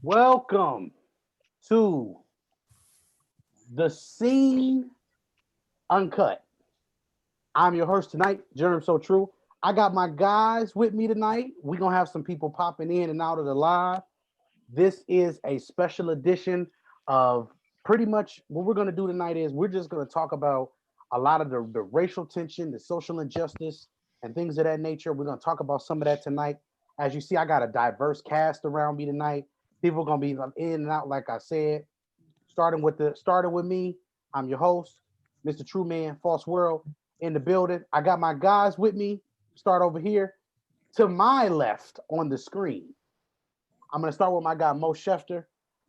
Welcome to the Scene Uncut. I'm your host tonight, Germ So True. I got my guys with me tonight. We're going to have some people popping in and out of the live. This is a special edition of pretty much what we're going to do tonight is we're just going to talk about a lot of the racial tension, the social injustice, and things of that nature. We're going to talk about some of that tonight. As you see, I got a diverse cast around me tonight. People are going to be in and out, like I said. Starting with me. I'm your host, Mr. True Man, False World in the building. I got my guys with me. Start over here to my left on the screen. I'm gonna start with my guy Mo Schefter.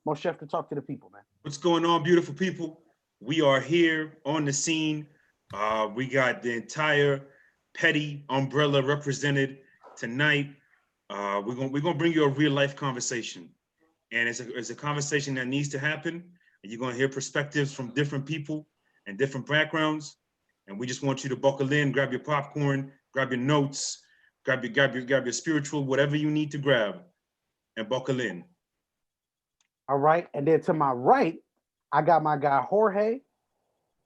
Mo Schefter, talk to the people, man. What's going on, beautiful people? We are here on the scene. We got the entire petty umbrella represented tonight. We're gonna bring you a real life conversation, and it's a conversation that needs to happen. And you're gonna hear perspectives from different people and different backgrounds. And we just want you to buckle in, grab your popcorn, grab your notes, grab your spiritual, whatever you need to grab, and buckle in. All right, and then to my right, I got my guy Jorge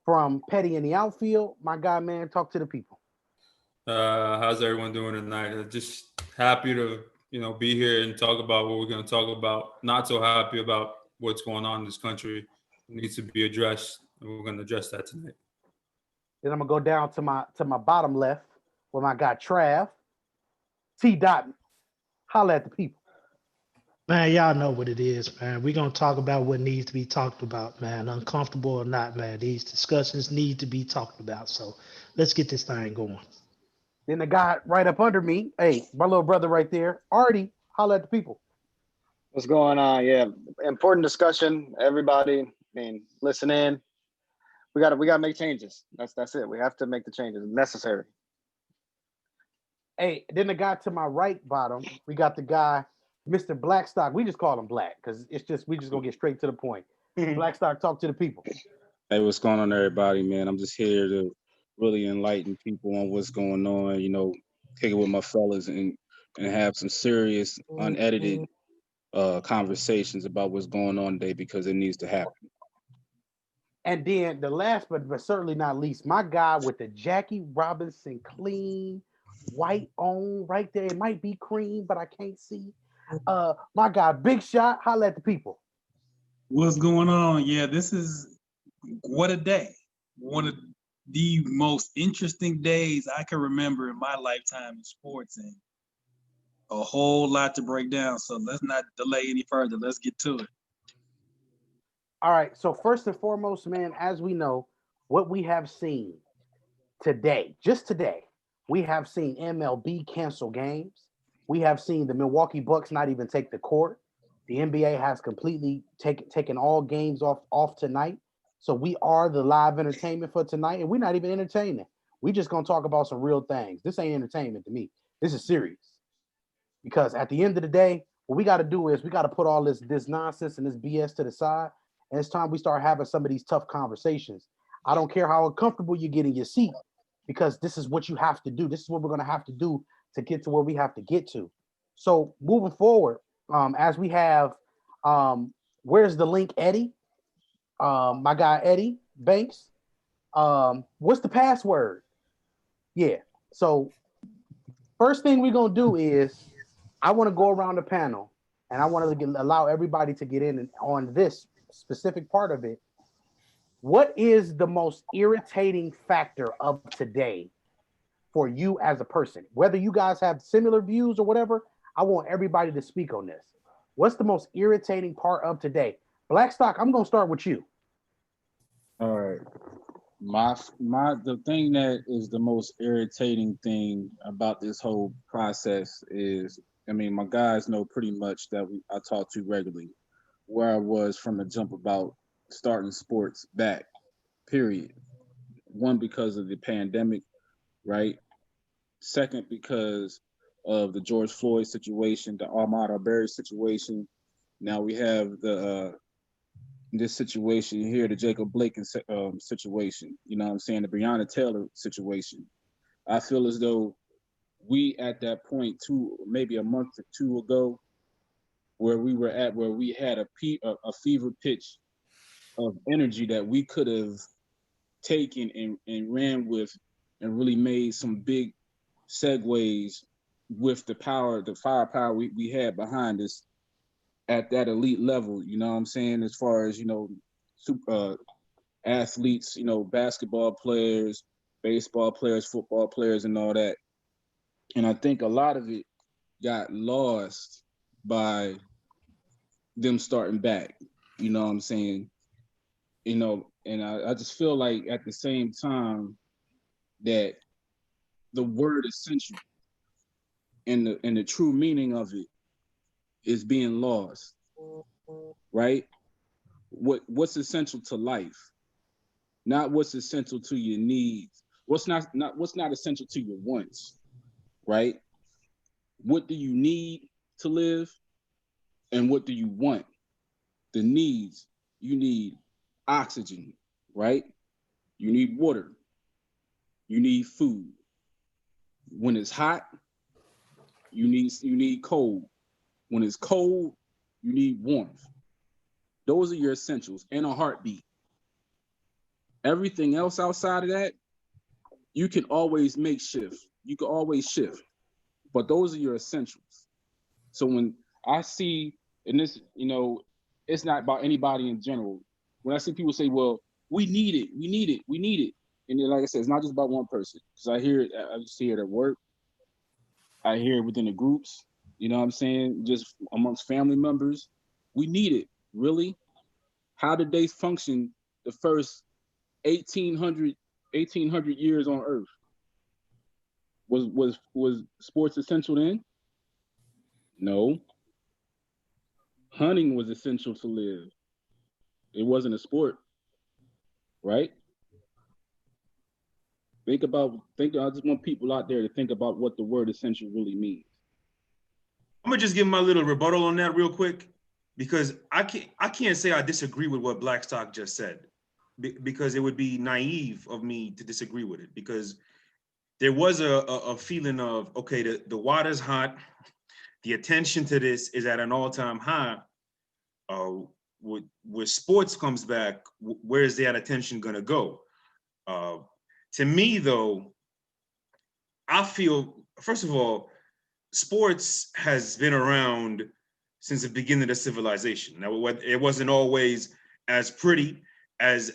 from Petty in the outfield. My guy, man, talk to the people. How's everyone doing tonight? Just happy to be here and talk about what we're going to talk about. Not so happy about what's going on in this country. It needs to be addressed, and we're going to address that tonight. Then I'm gonna go down to my bottom left with my guy Trav. T. Dot. Holla at the people. Man, y'all know what it is, man. We're gonna talk about what needs to be talked about, man. Uncomfortable or not, man. These discussions need to be talked about. So let's get this thing going. Then the guy right up under me, hey, my little brother right there, Artie. Holla at the people. What's going on? Yeah, important discussion. Everybody, I mean, listen in. We gotta make changes. That's it. We have to make the changes necessary. Hey, then the guy to my right bottom, we got the guy, Mr. Blackstock. We just call him Black because it's just we just gonna get straight to the point. Blackstock, talk to the people. Hey, what's going on, everybody, man? I'm just here to really enlighten people on what's going on, kick it with my fellas and have some serious, unedited conversations about what's going on today because it needs to happen. And then the last but certainly not least, my guy with the Jackie Robinson clean white on right there. It might be cream, but I can't see. My guy, Big Shot, holla at the people. What's going on? Yeah, this is what a day. One of the most interesting days I can remember in my lifetime in sports, and a whole lot to break down. So let's not delay any further. Let's get to it. All right. So first and foremost, man, as we know, what we have seen today, just today, we have seen MLB cancel games. We have seen the Milwaukee Bucks not even take the court. The NBA has completely taken all games off tonight. So we are the live entertainment for tonight, and we're not even entertaining. We just gonna talk about some real things. This ain't entertainment to me. This is serious. Because at the end of the day, what we got to do is we got to put all this nonsense and this BS to the side, and it's time we start having some of these tough conversations. I don't care how uncomfortable you get in your seat, because this is what you have to do. This is what we're gonna have to do to get to where we have to get to. So moving forward, as we have, where's the link, Eddie? My guy Eddie Banks. What's the password? Yeah. So first thing we're gonna do is I want to go around the panel and I want to allow everybody to get in on this specific part of it. What is the most irritating factor of today for you as a person? Whether you guys have similar views or whatever, I want everybody to speak on this. What's the most irritating part of today? Blackstock, I'm gonna start with you. All right. The thing that is the most irritating thing about this whole process is, I mean, my guys know pretty much that I talk to regularly where I was from the jump about starting sports back, period. One, because of the pandemic, right? Second, because of the George Floyd situation, the Ahmaud Arbery situation. Now we have this situation here, the Jacob Blake situation. You know what I'm saying? The Breonna Taylor situation. I feel as though we at that point maybe a month or two ago, where we were at, where we had a fever pitch of energy that we could have taken and ran with and really made some big segues with the firepower we had behind us at that elite level, you know what I'm saying? As far as, super, athletes, basketball players, baseball players, football players, and all that. And I think a lot of it got lost by them starting back, you know what I'm saying? And I just feel like at the same time that the word essential and the true meaning of it is being lost, right? What's essential to life, not what's essential to your needs. What's not essential to your wants, right? What do you need to live, and what do you want? The needs, you need oxygen, right? You need water. You need food. When it's hot, you need cold. When it's cold, you need warmth. Those are your essentials and a heartbeat. Everything else outside of that, you can always make shift. You can always shift. But those are your essentials. So when I see, and this, it's not about anybody in general. When I see people say, well, we need it, we need it, we need it. And then, like I said, it's not just about one person. Because I just hear it at work. I hear it within the groups, you know what I'm saying? Just amongst family members. We need it. Really? How did they function the first 1800 years on Earth? Was sports essential then? No. Hunting was essential to live. It wasn't a sport, right? I just want people out there to think about what the word essential really means. I'm gonna just give my little rebuttal on that real quick, because I can't say I disagree with what Blackstock just said, because it would be naive of me to disagree with it, because there was a feeling of, okay, the water's hot, the attention to this is at an all-time high. Where sports comes back, where is that attention gonna go? To me, though, I feel, first of all, sports has been around since the beginning of civilization. Now, it wasn't always as pretty as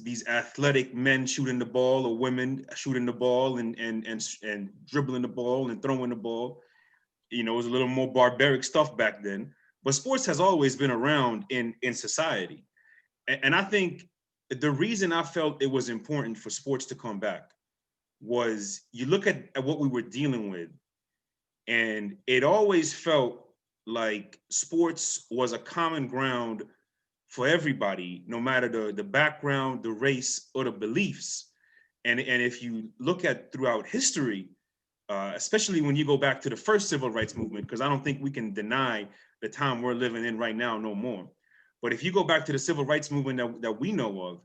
these athletic men shooting the ball or women shooting the ball and dribbling the ball and throwing the ball. It was a little more barbaric stuff back then. But sports has always been around in society. And I think the reason I felt it was important for sports to come back was, you look at what we were dealing with, and it always felt like sports was a common ground for everybody, no matter the background, the race, or the beliefs. And if you look at throughout history, especially when you go back to the first civil rights movement, because I don't think we can deny the time we're living in right now no more. But if you go back to the civil rights movement that we know of,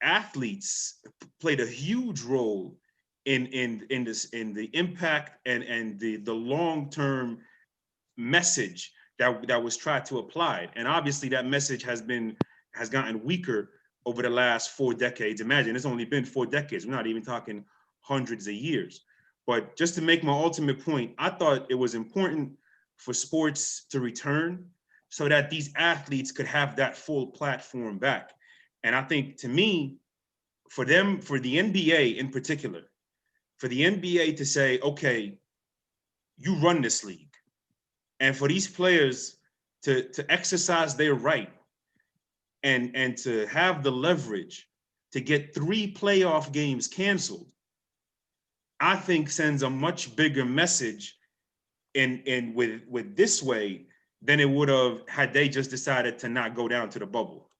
athletes played a huge role in the impact and the long-term message that was tried to apply. And obviously that message has gotten weaker over the last 4 decades. Imagine, it's only been 4 decades. We're not even talking hundreds of years. But just to make my ultimate point, I thought it was important for sports to return so that these athletes could have that full platform back. And I think, to me, for the NBA in particular, for the NBA to say, okay, you run this league, and for these players to exercise their right and to have the leverage to get 3 playoff games canceled, I think sends a much bigger message in with this way than it would have had they just decided to not go down to the bubble.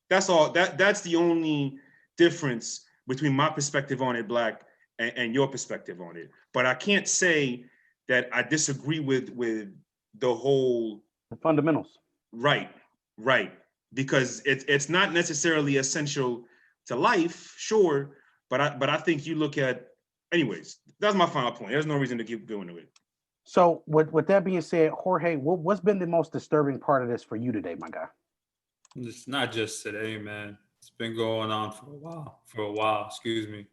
That's all. That's the only difference between my perspective on it, Black, and your perspective on it. But I can't say that I disagree with the whole fundamentals. Right, because it's not necessarily essential to life, sure, but I think you look at, anyways. That's my final point. There's no reason to keep going to it. So with that being said, Jorge, what's been the most disturbing part of this for you today, my guy? It's not just today, man. It's been going on for a while, excuse me.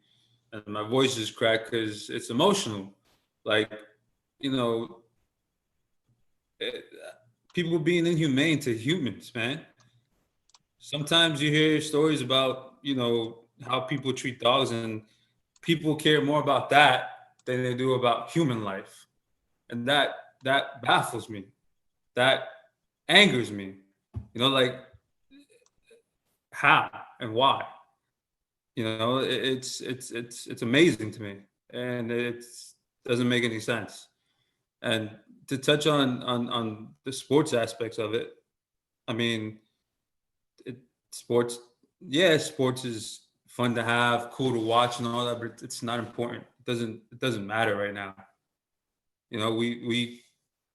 And my voice is cracked because it's emotional. Like, you know, it, people being inhumane to humans, man. Sometimes you hear stories about, how people treat dogs, and people care more about that than they do about human life. And that baffles me. That angers me. Like, how and why? It's amazing to me, and it doesn't make any sense. And to touch on the sports aspects of it, I mean, it, sports, yeah, sports is fun to have, cool to watch, and all that, but it's not important. It doesn't matter right now. We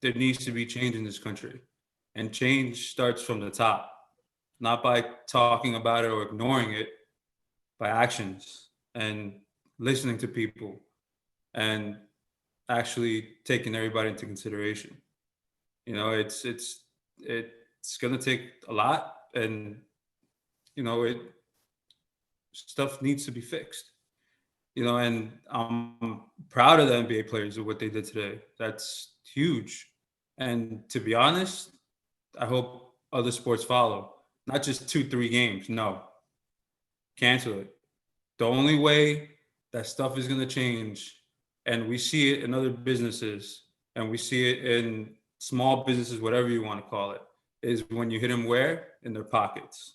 there needs to be change in this country, and change starts from the top, not by talking about it or ignoring it, by actions and listening to people and actually taking everybody into consideration. It's gonna take a lot, and it stuff needs to be fixed. And I'm proud of the NBA players of what they did today. That's huge. And to be honest, I hope other sports follow. Not just 2-3 games. No, cancel it. The only way that stuff is going to change, and we see it in other businesses, and we see it in small businesses, whatever you want to call it, is when you hit them where? In their pockets.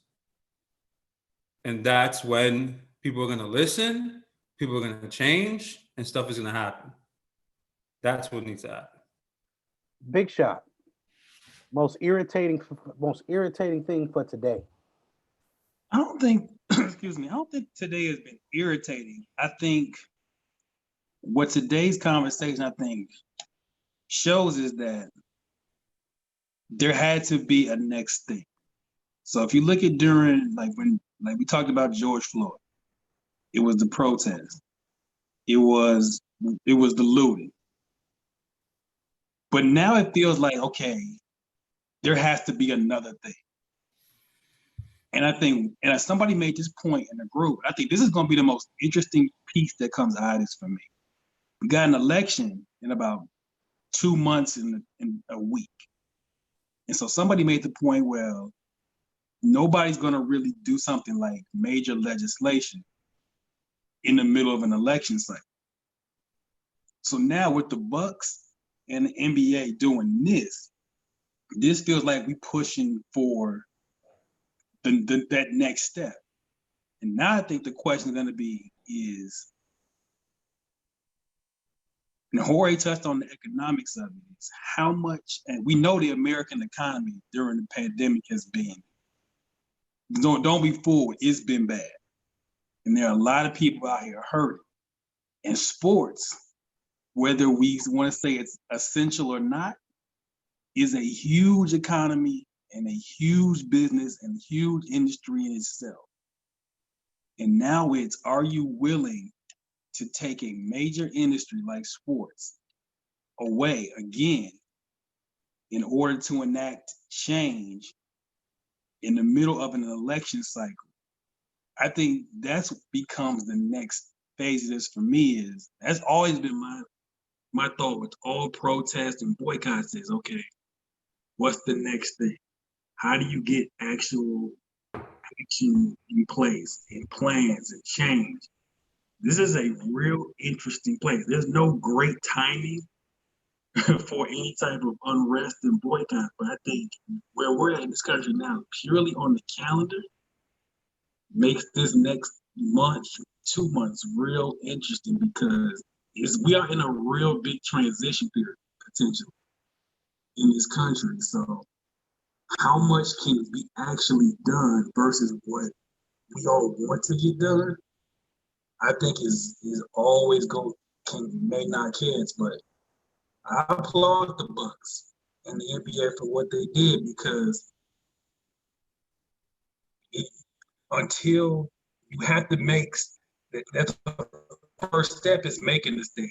And that's when people are going to listen, people are going to change, and stuff is going to happen. That's what needs to happen. Big shot. Most irritating thing for today. I don't think, excuse me, I don't think today has been irritating. I think what today's conversation, I think, shows is that there had to be a next thing. So if you look at during, like we talked about George Floyd, it was the protest. It was the looting. But now it feels like, okay, there has to be another thing. And I think, and as somebody made this point in the group, I think this is going to be the most interesting piece that comes out of this for me. We got an election in about 2 months in a week. And so somebody made the point, well, nobody's going to really do something like major legislation in the middle of an election cycle. So now with the Bucks and the NBA doing this feels like we pushing for that next step. And now I think the question is going to be is, and Jorge touched on the economics of it, is how much, and we know the American economy during the pandemic has been, don't be fooled, it's been bad. And there are a lot of people out here hurting. And sports, whether we want to say it's essential or not, is a huge economy and a huge business and huge industry in itself. And now it's, are you willing to take a major industry like sports away again in order to enact change in the middle of an election cycle? I think that's what becomes the next phase of this for me. Is that's always been my thought with all protests and boycotts is, okay, what's the next thing? How do you get actual action in place and plans and change? This is a real interesting place. There's no great timing for any type of unrest and boycott, but I think where we're at in this country now, purely on the calendar, makes this next month, 2 months, real interesting because we are in a real big transition period potentially in this country. So how much can be actually done versus what we all want to get done, I think is always may not catch, but I applaud the Bucks and the NBA for what they did because until you have to make that's the first step is making the stand.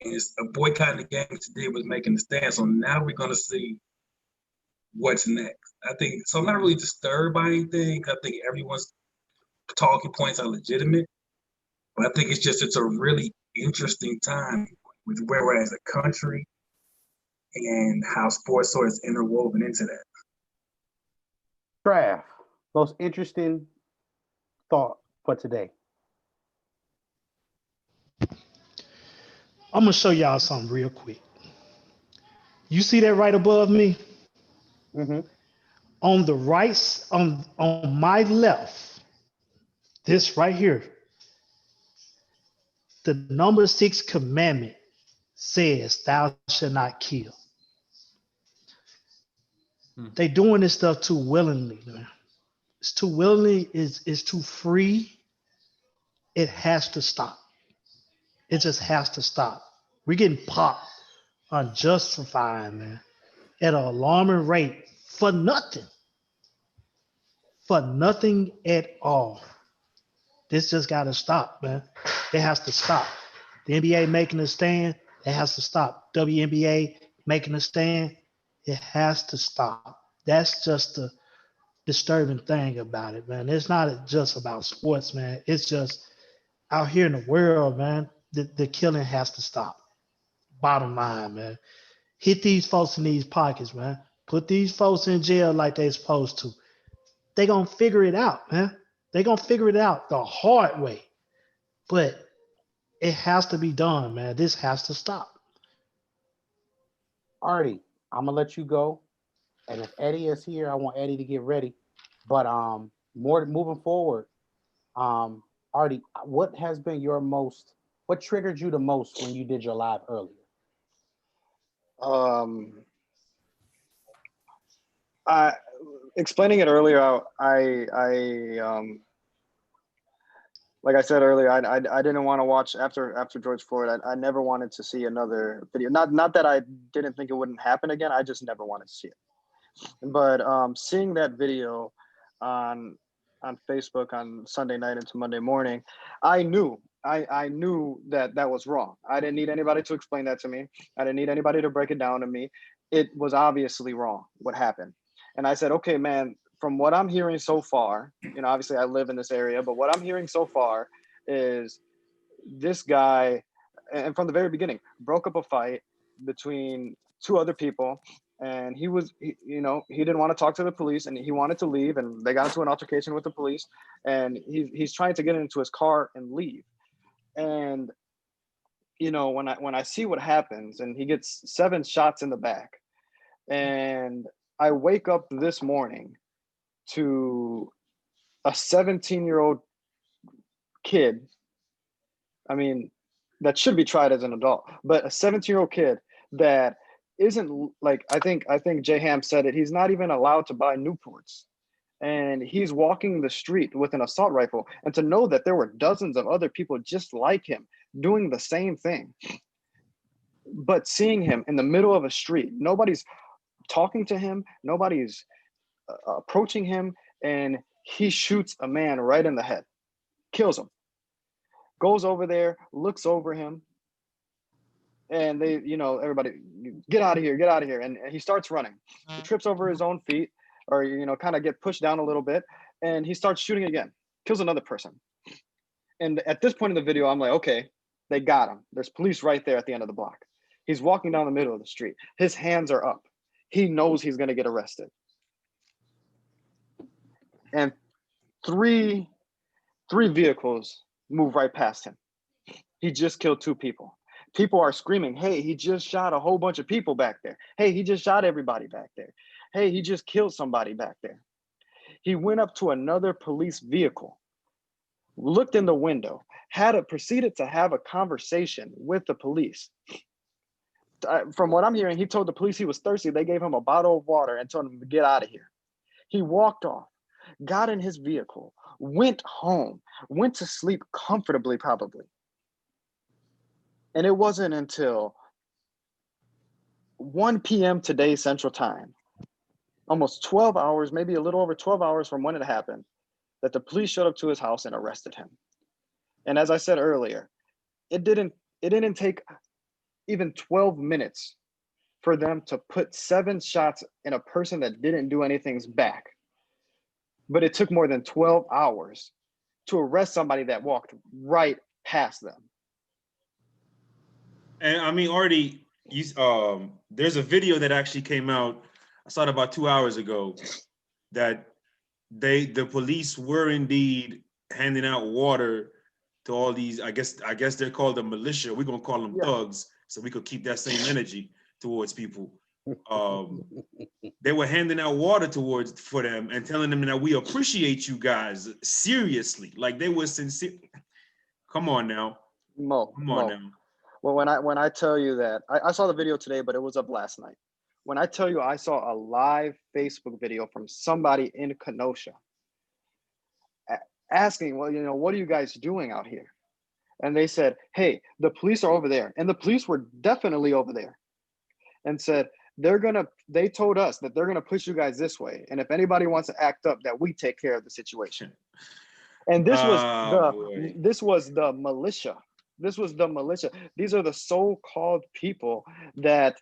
And it's a boycotting the game today was making the stand. So now we're gonna see what's next. I think so. I'm not really disturbed by anything. I think everyone's talking points are legitimate, but I think it's a really interesting time with where we're as a country and how sports sort of is interwoven into that. Trav, most interesting thought for today. I'm gonna show y'all something real quick. You see that right above me? Mm-hmm. On the right, on my left, this right here, the number 6 commandment says, "Thou shalt not kill." They doing this stuff too willingly, man. It's too willingly. It's too free. It has to stop. It just has to stop. We're getting popped unjustified, man, at an alarming rate for nothing. For nothing at all. This just got to stop, man. It has to stop. The NBA making a stand, it has to stop. WNBA making a stand, it has to stop. That's just the disturbing thing about it, man. It's not just about sports, man. It's just out here in the world, man. The killing has to stop. Bottom line, man. Hit these folks in these pockets, man. Put these folks in jail like they're supposed to. They gonna figure it out, man. They gonna figure it out the hard way. But it has to be done, man. This has to stop. Artie, I'm gonna let you go. And if Eddie is here, I want Eddie to get ready. But more moving forward, Artie, what triggered you the most when you did your live earlier? I explaining it earlier. I like I said earlier, I didn't want to watch after George Floyd. I never wanted to see another video. Not that I didn't think it wouldn't happen again. I just never wanted to see it. But seeing that video on Facebook on Sunday night into Monday morning, I knew that was wrong. I didn't need anybody to explain that to me. I didn't need anybody to break it down to me. It was obviously wrong what happened. And I said, okay, man, from what I'm hearing so far, obviously I live in this area, but what I'm hearing so far is this guy, and from the very beginning, broke up a fight between two other people. And he didn't want to talk to the police and he wanted to leave, and they got into an altercation with the police, and he's trying to get into his car and leave. And when I see what happens, and he gets 7 shots in the back, and I wake up this morning to a 17-year-old kid, I mean, that should be tried as an adult, but a 17-year-old kid that isn't, like, I think J Ham said it, he's not even allowed to buy Newports, and he's walking the street with an assault rifle. And to know that there were dozens of other people just like him doing the same thing, but seeing him in the middle of a street, nobody's talking to him, nobody's approaching him, and he shoots a man right in the head, kills him, goes over there, looks over him, and they, everybody, get out of here. And he starts running. He trips over his own feet, or, kind of get pushed down a little bit, and he starts shooting again, kills another person. And at this point in the video, I'm like, okay, they got him. There's police right there at the end of the block. He's walking down the middle of the street. His hands are up. He knows he's going to get arrested. And three vehicles move right past him. He just killed 2 people. People are screaming, hey, he just shot a whole bunch of people back there. Hey, he just shot everybody back there. Hey, he just killed somebody back there. He went up to another police vehicle, looked in the window, proceeded to have a conversation with the police. From what I'm hearing, he told the police he was thirsty. They gave him a bottle of water and told him to get out of here. He walked off, got in his vehicle, went home, went to sleep comfortably, probably. And it wasn't until 1 p.m. today, Central Time, almost 12 hours, maybe a little over 12 hours from when it happened, that the police showed up to his house and arrested him. And as I said earlier, it didn't take even 12 minutes for them to put 7 shots in a person that didn't do anything's back. But it took more than 12 hours to arrest somebody that walked right past them. And I mean, already, there's a video that actually came out. I saw it about 2 hours ago. That the police were indeed handing out water to all these. I guess they're called the militia. We're gonna call them thugs, so we could keep that same energy towards people. They were handing out water for them and telling them that we appreciate you guys seriously. Like they were sincere. Come on now. Come on now. Well, when I tell you that, I saw the video today, but it was up last night. When I tell you I saw a live Facebook video from somebody in Kenosha asking, well, what are you guys doing out here? And they said, hey, the police are over there. And the police were definitely over there and said, they told us that they're going to push you guys this way. And if anybody wants to act up, that we take care of the situation. And this was the militia. This was the militia. These are the so-called people that,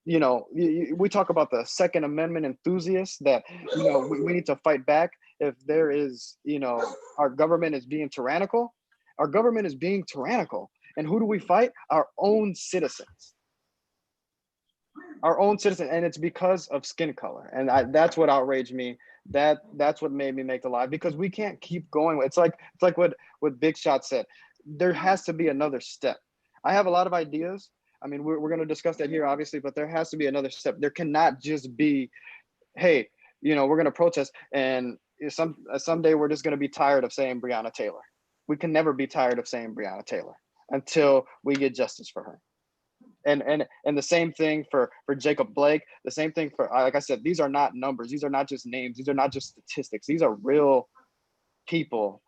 we talk about the Second Amendment enthusiasts that, we need to fight back if there is, our government is being tyrannical. Our government is being tyrannical. And who do we fight? Our own citizens. Our own citizens. And it's because of skin color. And that's what outraged me. That's what made me make the live, because we can't keep going. It's like what Big Shot said. There has to be another step. I have a lot of ideas. I mean, we're going to discuss that here, obviously, but there has to be another step. There cannot just be, hey, we're going to protest, and someday we're just going to be tired of saying Breonna Taylor. We can never be tired of saying Breonna Taylor until we get justice for her. And the same thing for Jacob Blake. The same thing for, like I said, these are not numbers. These are not just names. These are not just statistics. These are real people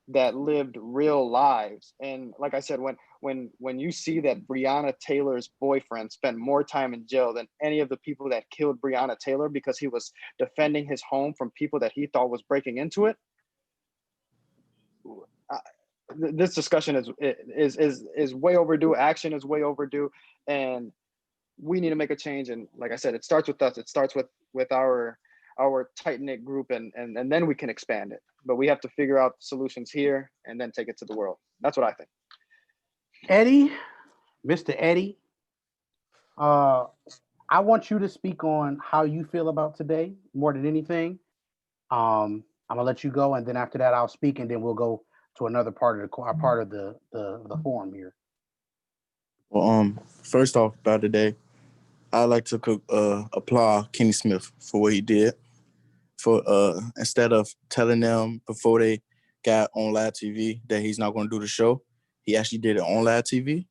that lived real lives. And like I said, when you see that Breonna Taylor's boyfriend spent more time in jail than any of the people that killed Breonna Taylor because he was defending his home from people that he thought was breaking into it, this discussion is way overdue. Action is way overdue, and we need to make a change. And like I said, it starts with us. It starts with our tight-knit group, and then we can expand it. But we have to figure out solutions here and then take it to the world. That's what I think. Eddie, Mr. Eddie, I want you to speak on how you feel about today more than anything. I'm gonna let you go, and then after that, I'll speak, and then we'll go to another part of the forum here. Well, first off, about today, I'd like to applaud Kenny Smith for what he did. For instead of telling them before they got on live TV that he's not going to do the show, he actually did it on live TV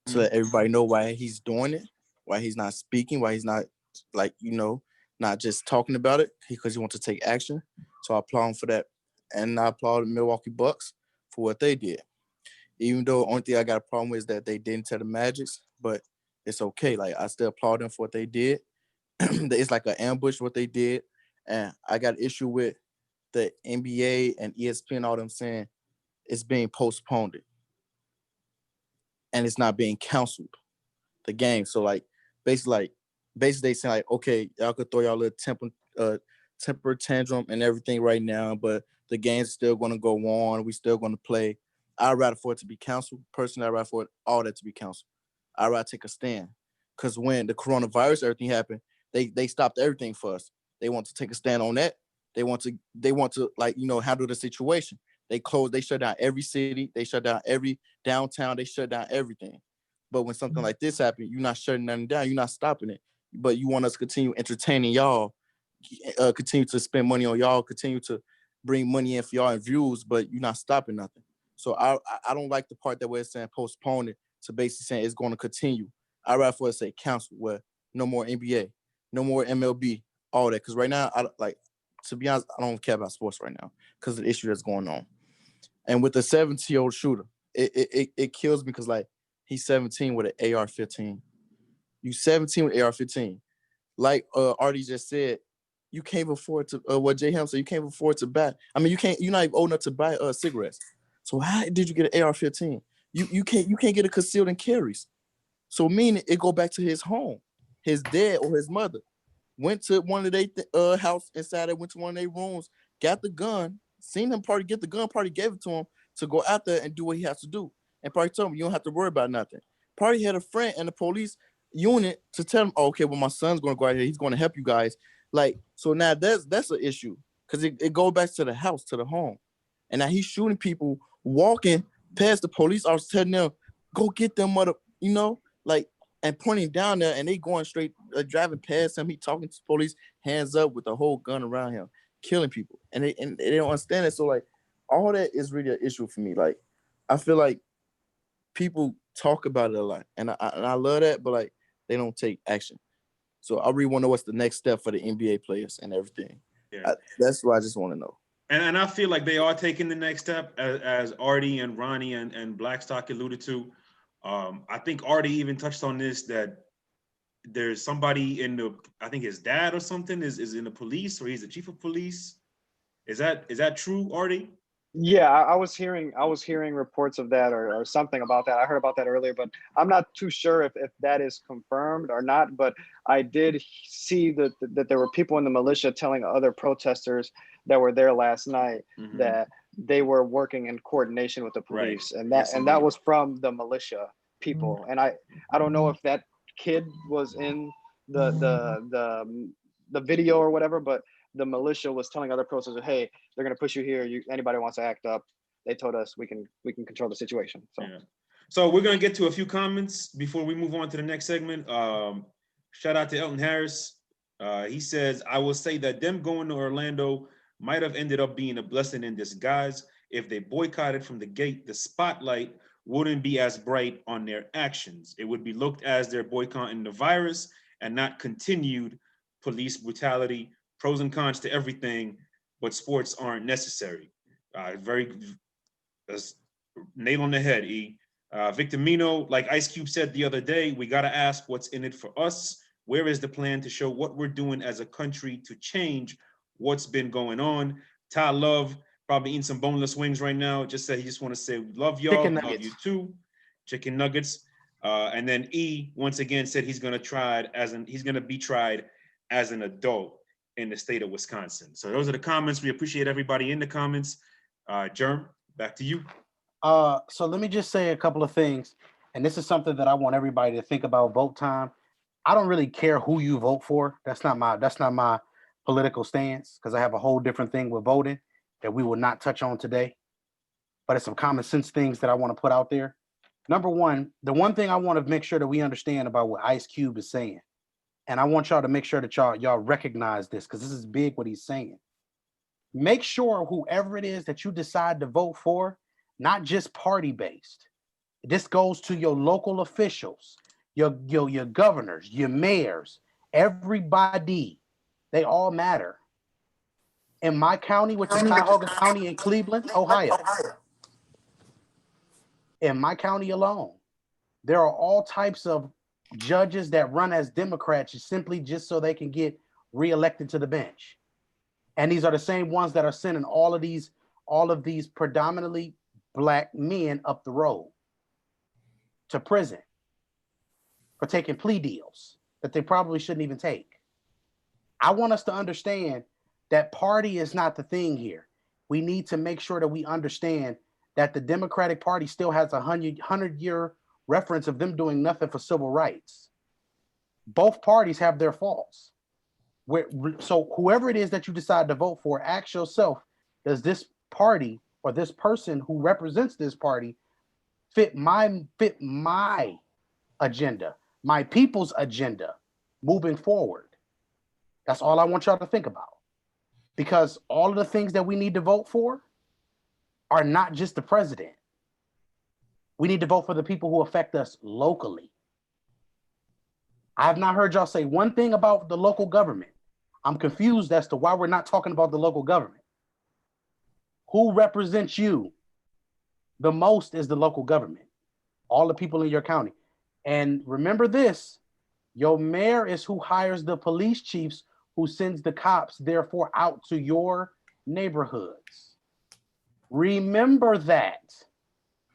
to let everybody know why he's doing it, why he's not speaking, why he's not not just talking about it, because he wants to take action. So I applaud him for that, and I applaud the Milwaukee Bucks for what they did. Even though the only thing I got a problem with is that they didn't tell the Magics, but it's okay. Like, I still applaud them for what they did. It's like an ambush what they did. And I got an issue with the NBA and ESPN, all them saying it's being postponed and it's not being canceled, the game. So basically they saying like, okay, y'all could throw y'all little temper tantrum and everything right now, but the game's still going to go on. We still going to play. I'd rather for it to be canceled. Personally, I'd rather for all that to be canceled. I'd rather take a stand, because when the coronavirus, everything happened, they stopped everything for us. They want to take a stand on that. They want to handle the situation. They shut down every city. They shut down every downtown. They shut down everything. But when something like this happened, you're not shutting nothing down. You're not stopping it. But you want us to continue entertaining y'all, continue to spend money on y'all, continue to bring money in for y'all and views, but you're not stopping nothing. So I don't like the part that we're saying postpone it to basically saying it's going to continue. I'd rather for us to say cancel, where no more NBA, no more MLB, all that. Because right now, to be honest, I don't care about sports right now because of the issue that's going on. And with the 17-year-old shooter, it kills me because, he's 17 with an AR-15. You 17 with AR-15. Like Artie just said, you can't afford to, what Jay Ham said, you can't afford to buy. I mean, you're not even old enough to buy cigarettes. So how did you get an AR-15? You can't get a concealed and carries. So meaning it go back to his home. His dad or his mother went to one of their house inside. They went to one of their rooms, got the gun, seen him party, get the gun, party gave it to him to go out there and do what he has to do. And party told him, you don't have to worry about nothing. Party had a friend in the police unit to tell him, oh, okay, well, my son's going to go out here. He's going to help you guys. Like, so now that's an issue because it goes back to the house, to the home. And now he's shooting people, walking past the police officers, telling them, go get them mother, like, and pointing down there, and they going straight, driving past him. He talking to the police, hands up with the whole gun around him, killing people. And they don't understand it. So, like, all that is really an issue for me. Like, I feel like people talk about it a lot, and I love that, but, like, they don't take action. So I really want to know what's the next step for the NBA players and everything. Yeah. That's what I just want to know. And I feel like they are taking the next step, as Artie and Ronnie and Blackstock alluded to. I think Artie even touched on this, that there's somebody I think his dad or something is in the police, or he's the chief of police. Is that true, Artie? Yeah, I was hearing reports of that or something about that. I heard about that earlier, but I'm not too sure if that is confirmed or not. But I did see that there were people in the militia telling other protesters that were there last night that they were working in coordination with the police, and that was from the militia people. And I don't know if that kid was in the video or whatever, but the militia was telling other protesters, hey, they're going to push you here. Anybody wants to act up, they told us we can control the situation. So, So we're going to get to a few comments before we move on to the next segment. Shout out to Elton Harris. He says, I will say that them going to Orlando might have ended up being a blessing in disguise. If they boycotted from the gate, the spotlight wouldn't be as bright on their actions. It would be looked as they're boycotting the virus and not continued police brutality. Pros and cons to everything, but sports aren't necessary. That's nail on the head, E. Victor Mino, like Ice Cube said the other day, we got to ask what's in it for us. Where is the plan to show what we're doing as a country to change what's been going on? Ty Love, probably eating some boneless wings right now. Just said he just want to say, love y'all, love you too. Chicken nuggets. And then E, once again, said he's going to be tried as an adult in the state of Wisconsin. So those are the comments. We appreciate everybody in the comments. Germ, back to you. So let me just say a couple of things. And this is something that I want everybody to think about vote time. I don't really care who you vote for. That's not my political stance, because I have a whole different thing with voting that we will not touch on today. But it's some common sense things that I want to put out there. Number one, the one thing I want to make sure that we understand about what Ice Cube is saying, and I want y'all to make sure that y'all recognize this, because this is big what he's saying. Make sure whoever it is that you decide to vote for, not just party-based. This goes to your local officials, your governors, your mayors, everybody. They all matter. In my county, which is Cuyahoga County in Cleveland, Ohio, in my county alone, there are all types of judges that run as Democrats simply just so they can get reelected to the bench. And these are the same ones that are sending all of these predominantly Black men up the road to prison for taking plea deals that they probably shouldn't even take. I want us to understand that party is not the thing here. We need to make sure that we understand that the Democratic Party still has a 100-year reference of them doing nothing for civil rights. Both parties have their faults. So whoever it is that you decide to vote for, ask yourself, does this party or this person who represents this party fit my agenda, my people's agenda moving forward? That's all I want y'all to think about. Because all of the things that we need to vote for are not just the president. We need to vote for the people who affect us locally. I have not heard y'all say one thing about the local government. I'm confused as to why we're not talking about the local government. Who represents you the most is the local government, all the people in your county. And remember this, your mayor is who hires the police chiefs who sends the cops, therefore, out to your neighborhoods. Remember that.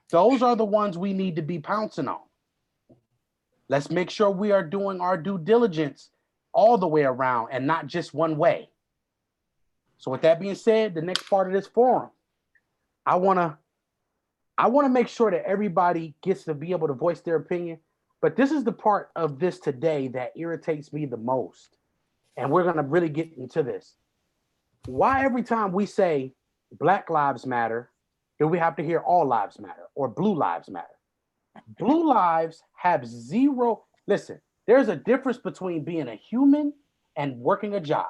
Those are the ones we need to be pouncing on. Let's make sure we are doing our due diligence all the way around and not just one way. So with that being said, the next part of this forum, I want to make sure that everybody gets to be able to voice their opinion. But this is the part of this today that irritates me the most. And we're going to really get into this. Why every time we say Black Lives Matter, do we have to hear all lives matter or blue lives matter? Blue lives have zero. Listen, there's a difference between being a human and working a job.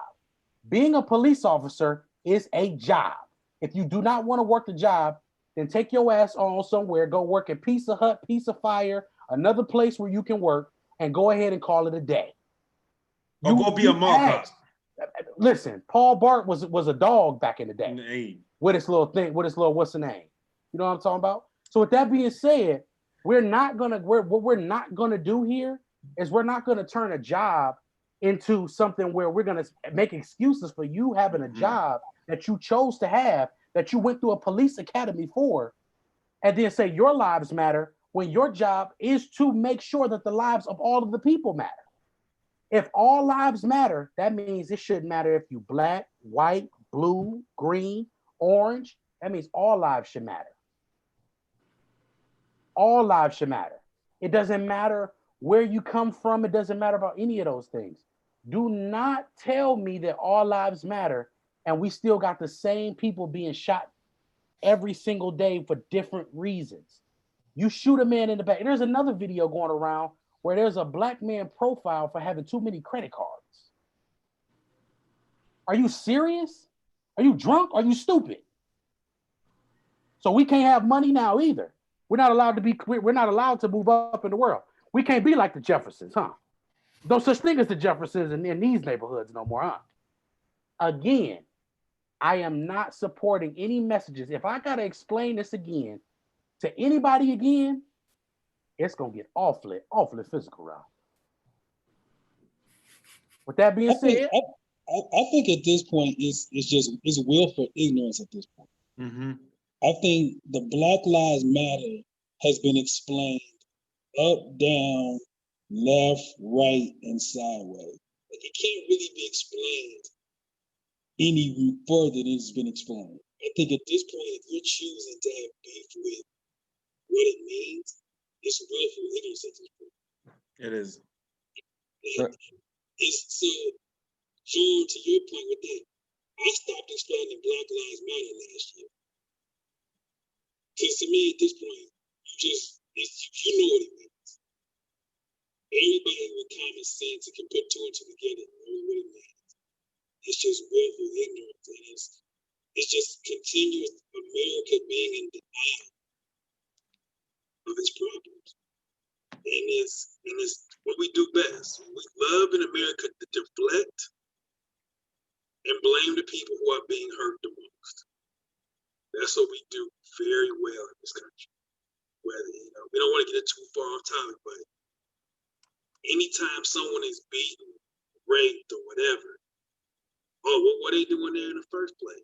Being a police officer is a job. If you do not want to work the job, then take your ass on somewhere, go work at Pizza Hut, Pizza Fire, another place where you can work, and go ahead and call it a day. Or go be a mall cop. Listen, Paul Bart was a dog back in the day. Hey. With his little thing, with his little, what's the name? You know what I'm talking about? So with that being said, what we're not gonna do here is we're not gonna turn a job into something where we're gonna make excuses for you having a job that you chose to have, that you went through a police academy for, and then say your lives matter when your job is to make sure that the lives of all of the people matter. If all lives matter, that means it shouldn't matter if you black, white, blue, green, orange. That means all lives should matter. All lives should matter. It doesn't matter where you come from. It doesn't matter about any of those things. Do not tell me that all lives matter and we still got the same people being shot every single day for different reasons. You shoot a man in the back. There's another video going around where there's a black man profile for having too many credit cards. Are you serious? Are you drunk? Are you stupid? So we can't have money now either. We're not allowed to move up in the world. We can't be like the Jeffersons, huh? No such thing as the Jeffersons in these neighborhoods no more, huh? Again, I am not supporting any messages. If I gotta explain this again to anybody again, it's gonna get awfully physical, Ralph. With that being said, I think at this point it's willful ignorance at this point. Mm-hmm. I think the Black Lives Matter has been explained up, down, left, right, and sideways. Like it can't really be explained any further than it's been explained. I think at this point, if you're choosing to have beef with what it means, it's willful ignorance at this point. It is. It's so, John, to your point with that, I stopped explaining Black Lives Matter last year. Because to me, at this point, you know what it means. Everybody with common sense can put two and two together and know what it means. It's just willful ignorance, and it's just continuous America being in denial of its problems. And it's what we do best. We love in America to deflect and blame the people who are being hurt the most. That's what we do very well in this country. Whether, we don't want to get it too far off topic, but anytime someone is beaten, raped, or whatever, oh, well, what are they doing there in the first place?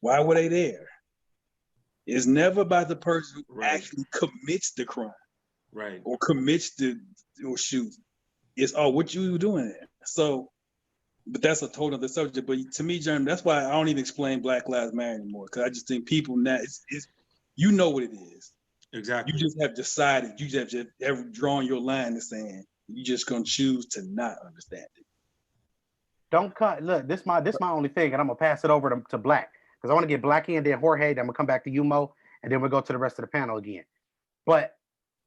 Why were they there? It's never about the person who actually commits the crime. Right. Or commits or shoots. It's, oh, what you doing there? So, but that's a total other subject. But to me, Jeremy, that's why I don't even explain Black Lives Matter anymore. Because I just think people now, it's you know what it is. Exactly. You just have decided, you just have drawn your line and saying you're just gonna choose to not understand it. Don't cut. Look, this my only thing, and I'm gonna pass it over to Black because I want to get Black in, then Jorge, then I'm gonna come back to you, Mo, and then we'll go to the rest of the panel again. But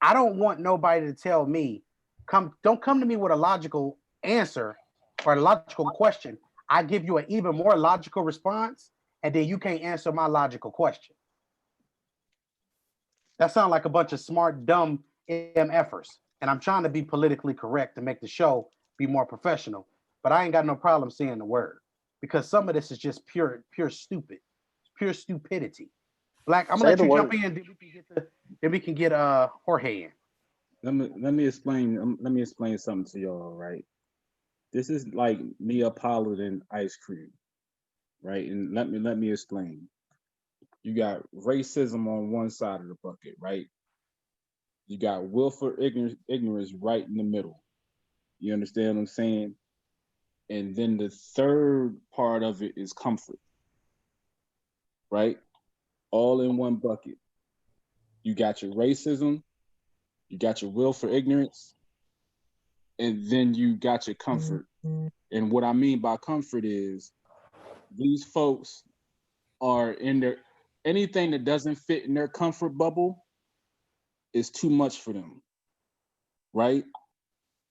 I don't want nobody to tell me, don't come to me with a logical answer or a logical question. I give you an even more logical response, and then you can't answer my logical question. That sounds like a bunch of smart, dumb MFers. And I'm trying to be politically correct to make the show be more professional, but I ain't got no problem saying the word because some of this is just pure stupid, pure stupidity. Black, I'm gonna let you jump in, then we can get Jorge in. Let me explain something to y'all, right? This is like Neapolitan ice cream, right? And let me explain. You got racism on one side of the bucket, right? You got willful ignorance right in the middle. You understand what I'm saying? And then the third part of it is comfort, right? All in one bucket. You got your racism, you got your will for ignorance, and then you got your comfort. And what I mean by comfort is these folks are in their anything that doesn't fit in their comfort bubble is too much for them, right?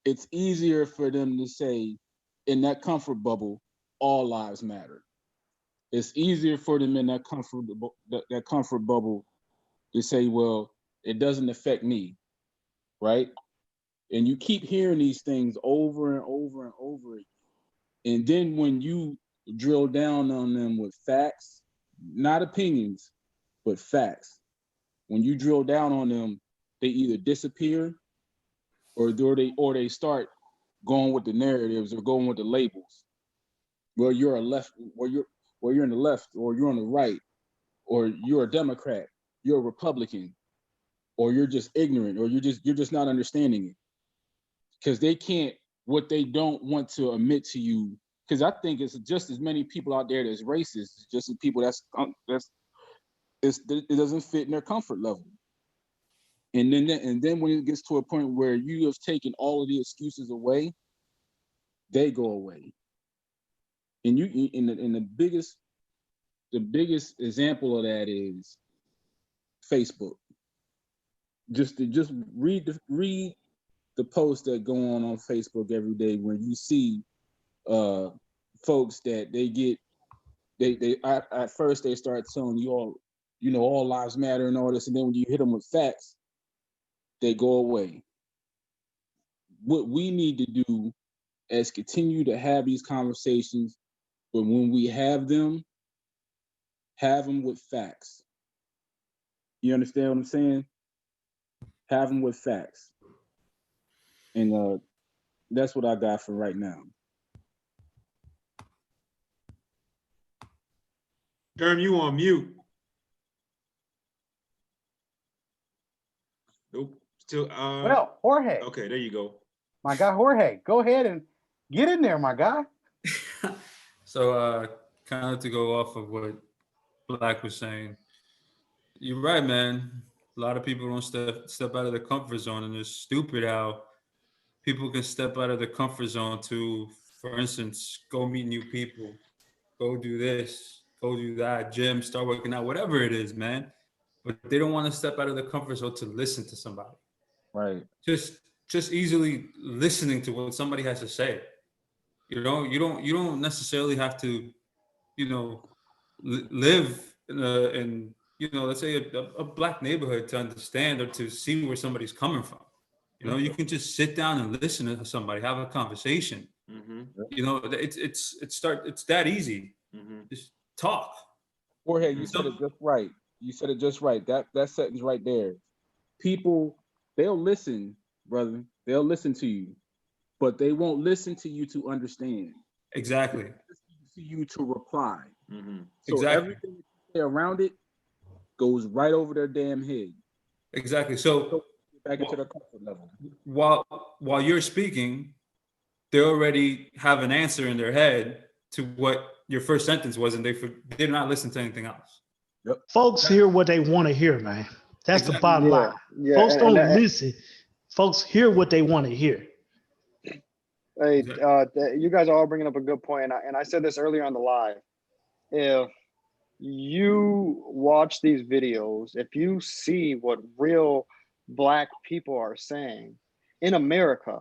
It's easier for them to say in that comfort bubble, all lives matter. It's easier for them in that comfort bubble to say, well, it doesn't affect me, right? And you keep hearing these things over and over and over again. And then when you drill down on them with facts, not opinions, but facts, when you drill down on them, they either disappear or they start going with the narratives or going with the labels. Well, you're a left, or you're in the left, or you're on the right, or you're a Democrat, you're a Republican, or you're just ignorant, or you're just not understanding it. Because they can't, what they don't want to admit to you, because I think it's just as many people out there that's racist, just as people it doesn't fit in their comfort level. And then when it gets to a point where you have taken all of the excuses away, they go away. And the biggest example of that is Facebook. Just read the posts that go on Facebook every day when you see folks that they at first they start telling you all lives matter and all this, and then when you hit them with facts, they go away. What we need to do is continue to have these conversations, but when we have them with facts. You understand what I'm saying? Have them with facts. And that's what I got for right now. Germ, you on mute. Nope. Still. Well, Jorge. Okay, there you go. My guy Jorge, go ahead and get in there, my guy. So, kind of to go off of what Black was saying, you're right, man. A lot of people don't step out of their comfort zone, and it's stupid how people can step out of their comfort zone to, for instance, go meet new people, go do this, go do that, gym, start working out, whatever it is, man. But they don't want to step out of their comfort zone to listen to somebody. Right. Just easily listening to what somebody has to say. You don't necessarily have to, live in let's say a black neighborhood to understand or to see where somebody's coming from. You can just sit down and listen to somebody, have a conversation. Mm-hmm. It's that easy. Mm-hmm. Just talk. Jorge, you said it just right. You said it just right. That sentence right there. People, they'll listen, brother. They'll listen to you, but they won't listen to you to understand. Exactly. They'll listen to you to reply. Mm-hmm. So exactly. Everything that you say around it goes right over their damn head. Exactly. So back into their comfort level. While you're speaking, they already have an answer in their head to what your first sentence was, and they did not listen to anything else. Yep. Folks hear what they want to hear, man. That's the bottom line. Yeah, Folks don't listen. Folks hear what they want to hear. Hey, you guys are all bringing up a good point, and I said this earlier on the live. If you watch these videos, if you see what real Black people are saying in America,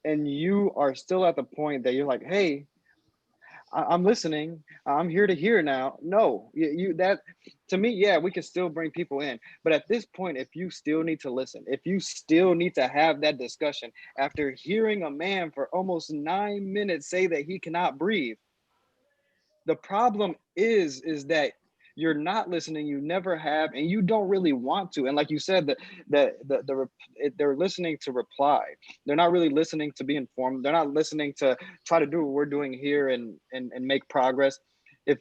and you are still at the point that you're like, hey, I'm listening, I'm here to hear now. No, you that to me, yeah, we can still bring people in. But at this point, if you still need to listen, if you still need to have that discussion after hearing a man for almost 9 minutes say that he cannot breathe, the problem is that you're not listening, you never have, and you don't really want to. And like you said, they're listening to reply. They're not really listening to be informed. They're not listening to try to do what we're doing here and make progress. If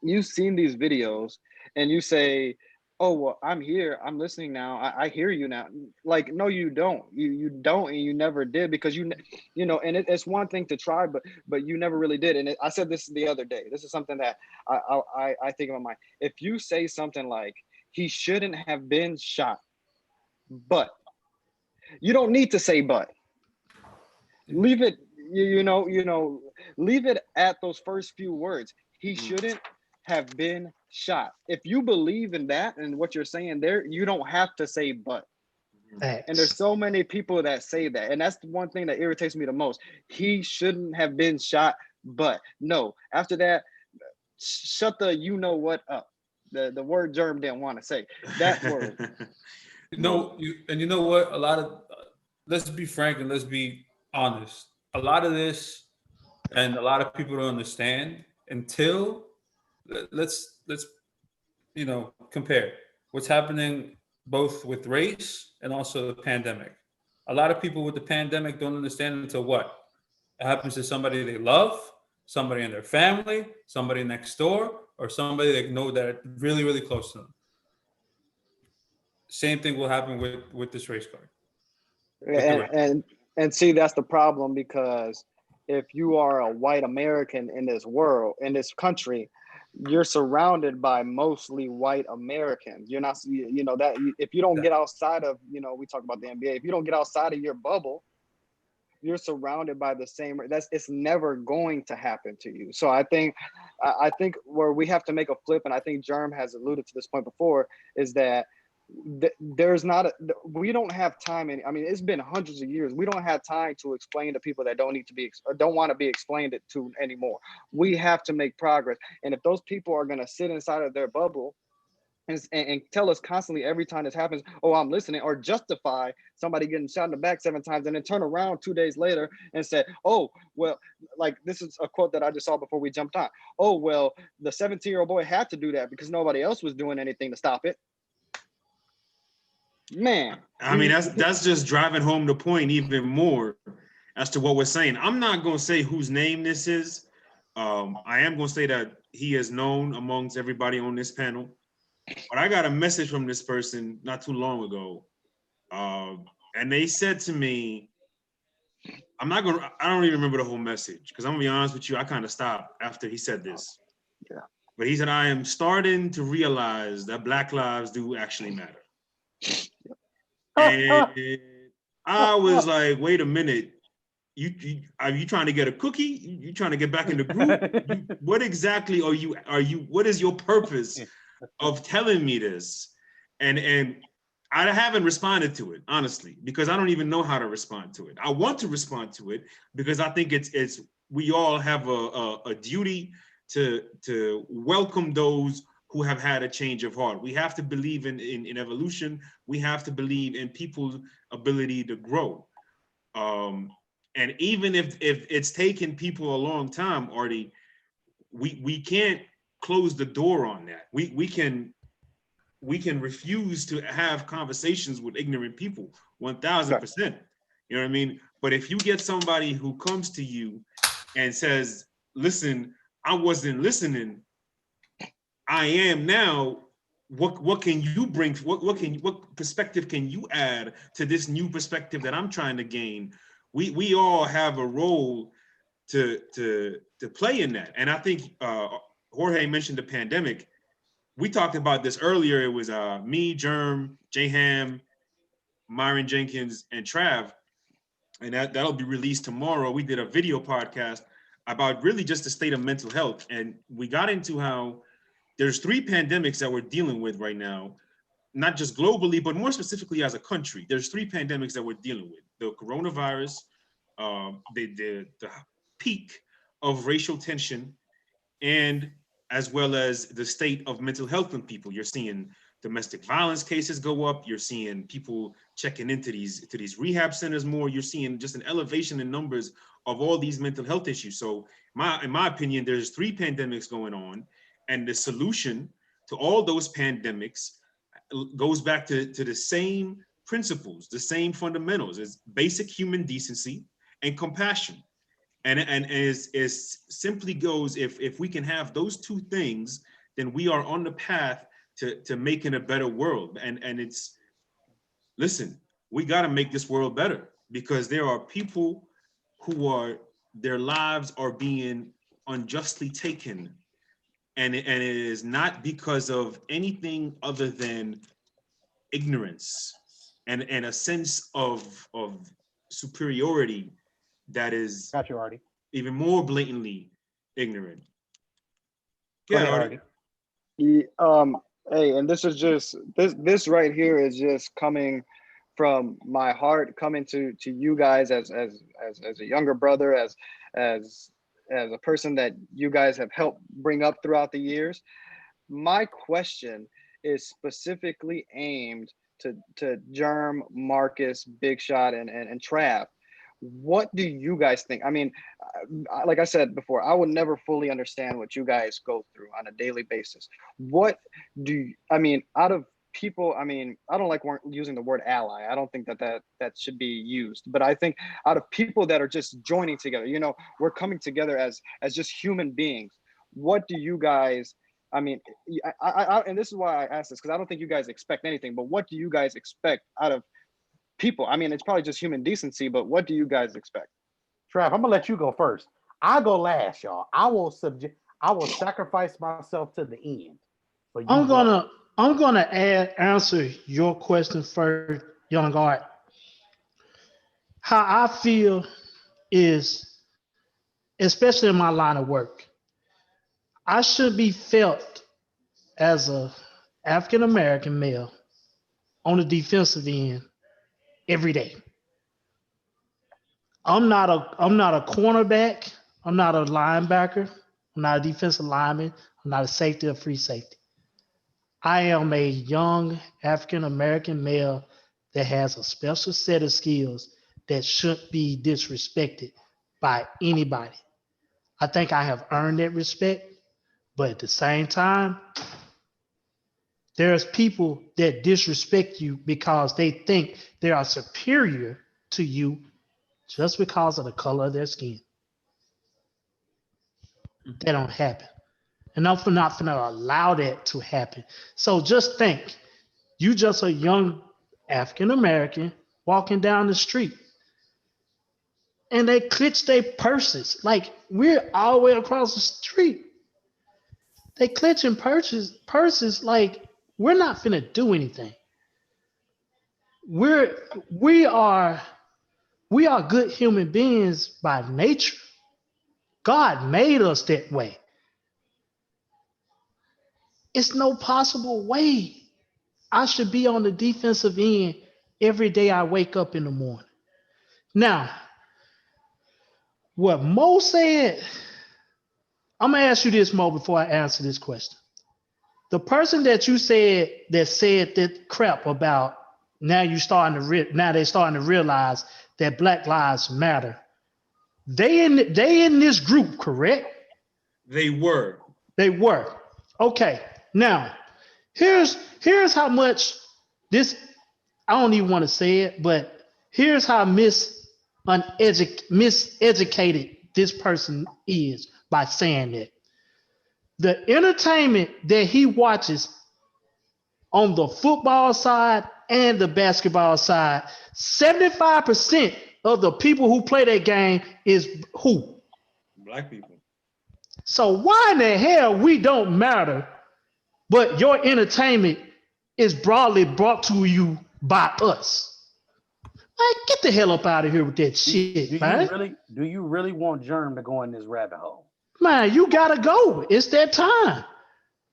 you've seen these videos and you say, Oh well, I'm here. I'm listening now. I hear you now. Like, no, you don't. You don't, and you never did because you know. And it's one thing to try, but you never really did. And I said this the other day. This is something that I think in my mind. If you say something like he shouldn't have been shot, but you don't need to say but. Leave it. You know. Leave it at those first few words. He shouldn't have been shot. If you believe in that and what you're saying there, you don't have to say but. And there's Facts. so many people that say that. And that's the one thing that irritates me the most. He shouldn't have been shot, but no. After that, shut the you know what up. The word Germ didn't want to say. That word. You know what? A lot of let's be frank and let's be honest. A lot of this, and a lot of people don't understand until let's compare what's happening both with race and also the pandemic. A lot of people with the pandemic don't understand until what? It happens to somebody they love, somebody in their family, somebody next door, or somebody they know that are really, really close to them. Same thing will happen with this race card. With the and race. and and see, that's the problem, because if you are a white American in this world, in this country, you're surrounded by mostly white Americans. You're not, you know, that if you don't get outside of, we talk about the NBA, if you don't get outside of your bubble, you're surrounded by the same. It's never going to happen to you. So I think where we have to make a flip, and I think Germ has alluded to this point before, is that there's not we don't have time. I mean, it's been hundreds of years. We don't have time to explain to people that don't need to be or don't want to be explained it to anymore. We have to make progress. And if those people are going to sit inside of their bubble and tell us constantly every time this happens, oh, I'm listening, or justify somebody getting shot in the back 7 times and then turn around 2 days later and say, oh, well, like, this is a quote that I just saw before we jumped on. Oh, well, the 17-year-old boy had to do that because nobody else was doing anything to stop it. Man. I mean, that's just driving home the point even more as to what we're saying. I'm not going to say whose name this is. I am going to say that he is known amongst everybody on this panel. But I got a message from this person not too long ago. And they said to me, I don't even remember the whole message, because I'm going to be honest with you, I kind of stopped after he said this. Yeah. But he said, I am starting to realize that Black lives do actually matter. And I was like, wait a minute. Are you trying to get a cookie? You trying to get back in the group? What exactly are you, what is your purpose of telling me this? And I haven't responded to it, honestly, because I don't even know how to respond to it. I want to respond to it because I think it's we all have a duty to welcome those who have had a change of heart. We have to believe in evolution. We have to believe in people's ability to grow. And even if it's taken people a long time, Artie, we can't close the door on that. We can refuse to have conversations with ignorant people, 1000%. You know what I mean? But if you get somebody who comes to you and says, listen, I wasn't listening, I am now, what can you bring? What perspective can you add to this new perspective that I'm trying to gain? We all have a role to play in that. And I think Jorge mentioned the pandemic. We talked about this earlier. It was me, Germ, J Ham, Myron Jenkins, and Trav. And that'll be released tomorrow. We did a video podcast about really just the state of mental health. And we got into how there's 3 pandemics that we're dealing with right now, not just globally, but more specifically as a country. There's 3 pandemics that we're dealing with: the coronavirus, the peak of racial tension, and as well as the state of mental health in people. You're seeing domestic violence cases go up. You're seeing people checking into these rehab centers more. You're seeing just an elevation in numbers of all these mental health issues. So in my opinion, there's 3 pandemics going on. And the solution to all those pandemics goes back to the same principles, the same fundamentals, is basic human decency and compassion. And it simply goes, if we can have those 2 things, then we are on the path to making a better world. And it's, listen, we got to make this world better, because there are people who are, their lives are being unjustly taken. And it is not because of anything other than ignorance and a sense of superiority that is Got you, Artie. even more blatantly ignorant. Go Yeah, ahead, Artie. Artie. Hey, and this is just this right here is just coming from my heart, coming to you guys as a younger brother, as a person that you guys have helped bring up throughout the years. My question is specifically aimed to Germ, Marcus, Big Shot, and Trav. What do you guys think? I mean, like I said before, I would never fully understand what you guys go through on a daily basis. What do you, I mean, out of people, I mean, I don't like using the word ally. I don't think that should be used. But I think out of people that are just joining together, you know, we're coming together as just human beings. What do you guys, I mean, I and this is why I asked this, because I don't think you guys expect anything, but what do you guys expect out of people? I mean, it's probably just human decency, but what do you guys expect? Trav, I'm gonna let you go first. I'll go last, y'all. I will sacrifice myself to the end. But I'm gonna answer your question first, young art. How I feel is, especially in my line of work, I should be felt as a African American male on the defensive end every day. I'm not a cornerback. I'm not a linebacker. I'm not a defensive lineman. I'm not a safety or free safety. I am a young African American male that has a special set of skills that shouldn't be disrespected by anybody. I think I have earned that respect, but at the same time, there's people that disrespect you because they think they are superior to you just because of the color of their skin. That don't happen. And I'm not going to allow that to happen. So just think, you just a young African American walking down the street and they clench their purses. Like, we're all the way across the street. They clenching purses like we're not finna do anything. We are good human beings by nature. God made us that way. It's no possible way I should be on the defensive end every day I wake up in the morning. Now, what Mo said, I'm gonna ask you this, Mo, before I answer this question. The person that you said that crap about now they're starting to realize that Black Lives Matter. They in this group, correct? They were. They were. Okay. Now, here's how much this, I don't even want to say it, but here's how miseducated this person is by saying that. The entertainment that he watches on the football side and the basketball side, 75% of the people who play that game is who? Black people. So why in the hell we don't matter, but your entertainment is broadly brought to you by us? Man, get the hell up out of here with that shit, man. Do you really want Germ to go in this rabbit hole? Man, you gotta go. It's that time.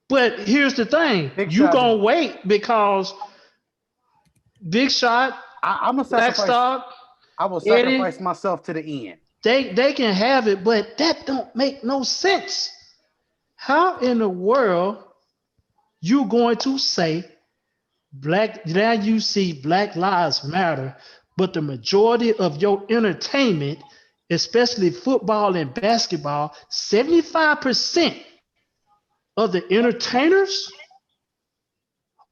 But here's the thing. You gonna wait because Big Shot, I'm gonna sacrifice. I will sacrifice myself to the end. They can have it, but that don't make no sense. How in the world you going to say now you see Black Lives Matter, but the majority of your entertainment, especially football and basketball, 75% of the entertainers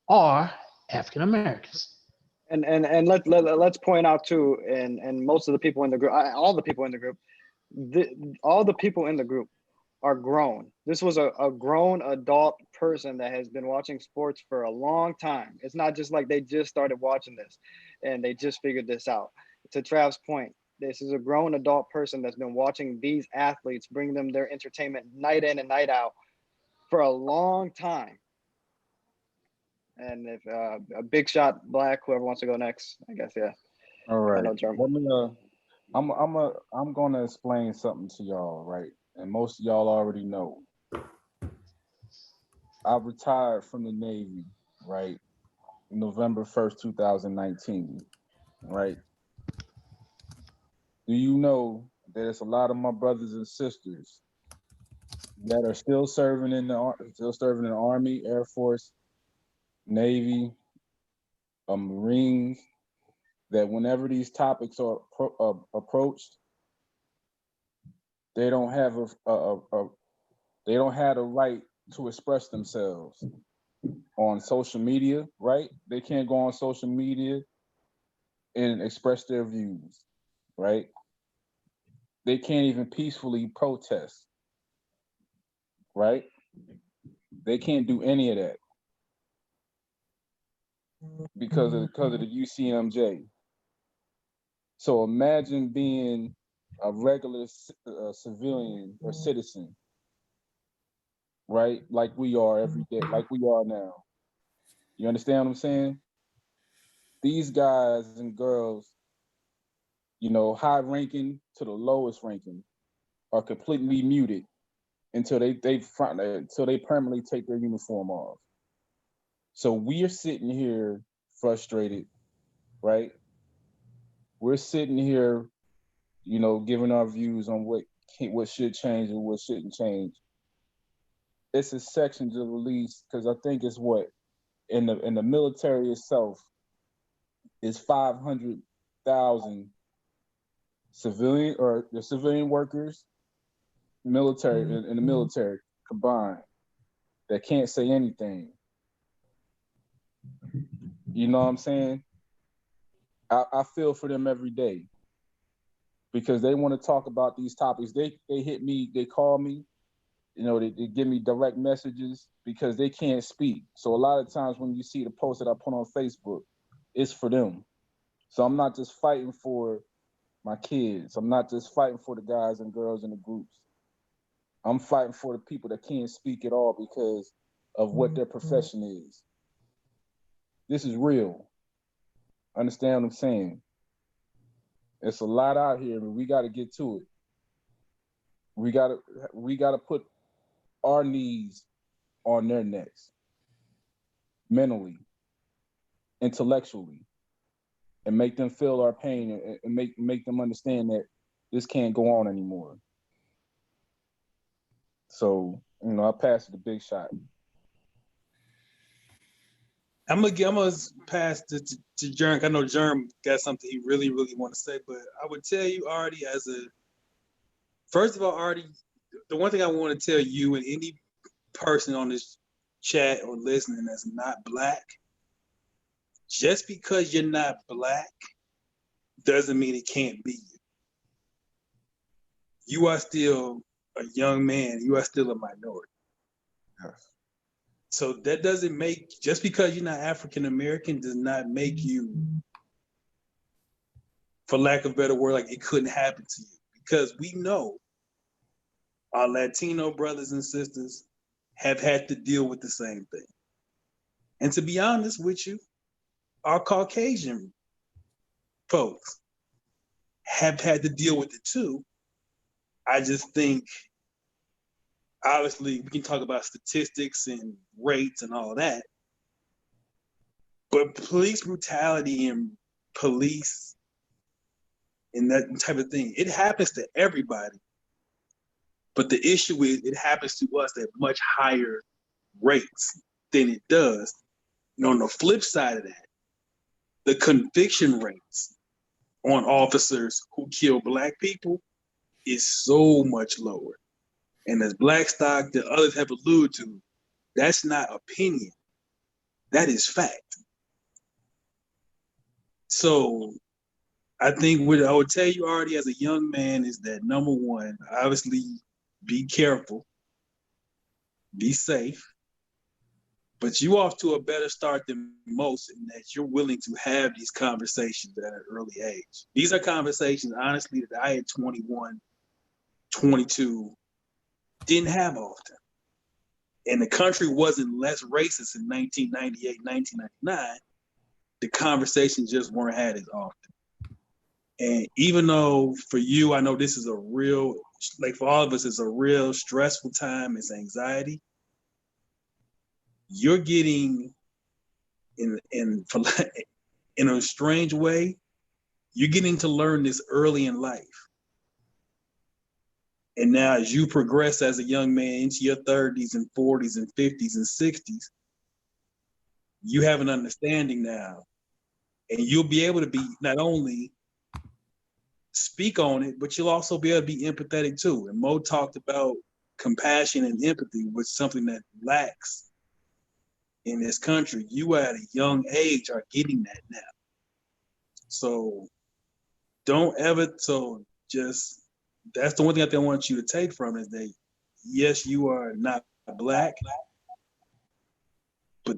are African Americans. And let's point out too, and most of the people in the group, all the people in the group, all the people in the group are grown. This was a grown adult person that has been watching sports for a long time. It's not just like they just started watching this and they just figured this out. To Trav's point, this is a grown adult person that's been watching these athletes bring them their entertainment night in and night out for a long time. And if a big shot, Black, whoever wants to go next, I guess, yeah. All I right. know German. Let me I'm gonna explain something to y'all, right? And most of y'all already know. I retired from the Navy, right? November 1st, 2019, right? Do you know there's a lot of my brothers and sisters that are still serving in the Army, Air Force, Navy, Marines, that whenever these topics are approached, they don't have they don't have the right to express themselves on social media, right? They can't go on social media and express their views, right? They can't even peacefully protest, right? They can't do any of that because of the UCMJ. So imagine being a regular civilian or citizen, right? Like we are every day, like we are now. You understand what I'm saying? These guys and girls, you know, high ranking to the lowest ranking, are completely muted until until they permanently take their uniform off. So we are sitting here frustrated, right? We're sitting here, you know, giving our views on what should change and what shouldn't change. It's a section to release because I think it's what in the military itself is 500,000 civilian or the civilian workers, military in the military combined that can't say anything. You know what I'm saying? I feel for them every day because they want to talk about these topics. They hit me, they call me, you know, they give me direct messages because they can't speak. So a lot of times when you see the post that I put on Facebook, it's for them. So I'm not just fighting for my kids. I'm not just fighting for the guys and girls in the groups. I'm fighting for the people that can't speak at all because of what their profession is. This is real. Understand what I'm saying? It's a lot out here, but we got to get to it. We gotta put our knees on their necks, mentally, intellectually, and make them feel our pain and make them understand that this can't go on anymore. So, you know, I passed the big shot. I'm gonna pass to Jerm. I know Jerm got something he really want to say, but I would tell you, Artie, first of all, Artie, the one thing I want to tell you and any person on this chat or listening that's not Black, just because you're not Black doesn't mean it can't be you. You are still a young man. You are still a minority. Yes. So that doesn't make, just because you're not African American does not make you, for lack of a better word, like it couldn't happen to you. Because we know our Latino brothers and sisters have had to deal with the same thing. And to be honest with you, our Caucasian folks have had to deal with it too. I just think, obviously, we can talk about statistics and rates and all that, but police brutality and police and that type of thing, it happens to everybody. But the issue is it happens to us at much higher rates than it does. And on the flip side of that, the conviction rates on officers who kill Black people is so much lower. And as Blackstock, the others have alluded to, that's not opinion. That is fact. So I think what I would tell you already as a young man is that number one, obviously be careful. be safe, but you off to a better start than most in that you're willing to have these conversations at an early age. These are conversations, honestly, that I at 21, 22 didn't have often. And the country wasn't less racist in 1998, 1999. The conversations just weren't had as often. And even though for you, I know this is a real, like for all of us, it's a real stressful time, it's anxiety. You're getting in a strange way, you're getting to learn this early in life. And now as you progress as a young man into your 30s and 40s and 50s and 60s, you have an understanding now. And you'll be able to be not only speak on it, but you'll also be able to be empathetic too. And Mo talked about compassion and empathy, which is something that lacks in this country. You at a young age are getting that now. So just, that's the one thing I think I want you to take from is that, yes, you are not Black, but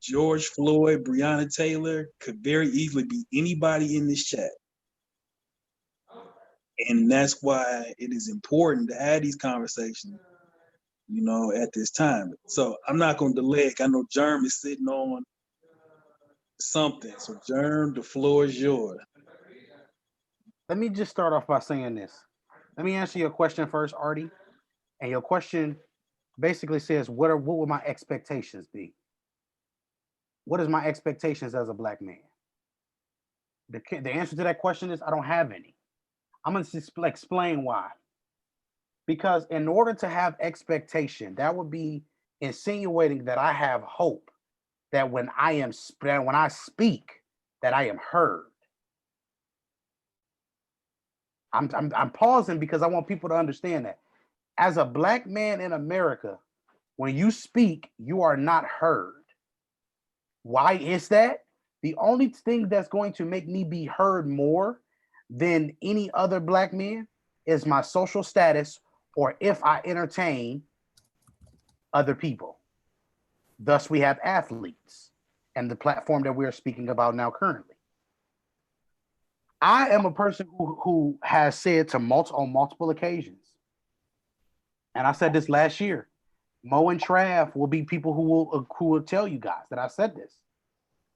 George Floyd, Breonna Taylor could very easily be anybody in this chat. And that's why it is important to have these conversations, at this time. So I'm not going to delay. I know Germ is sitting on something. So Germ, the floor is yours. Let me just start off by saying this. Let me answer your question first, Artie. And your question basically says, what would my expectations be? What is my expectations as a Black man? The answer to that question is I don't have any. I'm going to explain why. Because in order to have expectation, that would be insinuating that I have hope that when I speak, that I am heard. I'm pausing because I want people to understand that as a Black man in America, when you speak, you are not heard. Why is that? The only thing that's going to make me be heard more than any other Black man is my social status or if I entertain other people. Thus, we have athletes and the platform that we're speaking about now currently. I am a person who has said on multiple occasions, and I said this last year, Mo and Trav will be people who will tell you guys that I said this.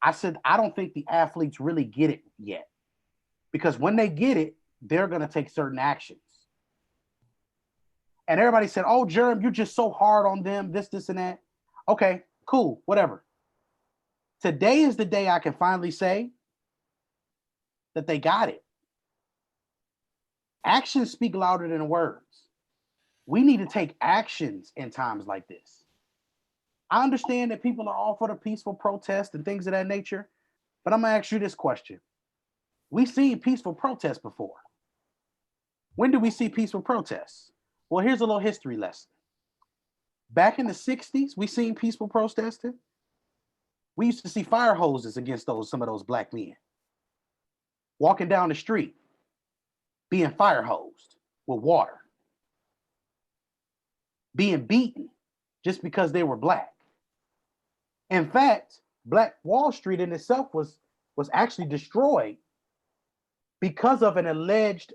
I said, I don't think the athletes really get it yet. Because when they get it, they're going to take certain actions. And everybody said, oh, Jerem, you're just so hard on them, this, and that. Okay, cool, whatever. Today is the day I can finally say that they got it. Actions speak louder than words. We need to take actions in times like this. I understand that people are all for the peaceful protest and things of that nature, but I'm going to ask you this question. We've seen peaceful protests before. When did we see peaceful protests? Well, here's a little history lesson. Back in the 60s, we seen peaceful protesting. We used to see fire hoses against some of those Black men walking down the street, being fire hosed with water, being beaten just because they were Black. In fact, Black Wall Street in itself was actually destroyed because of an alleged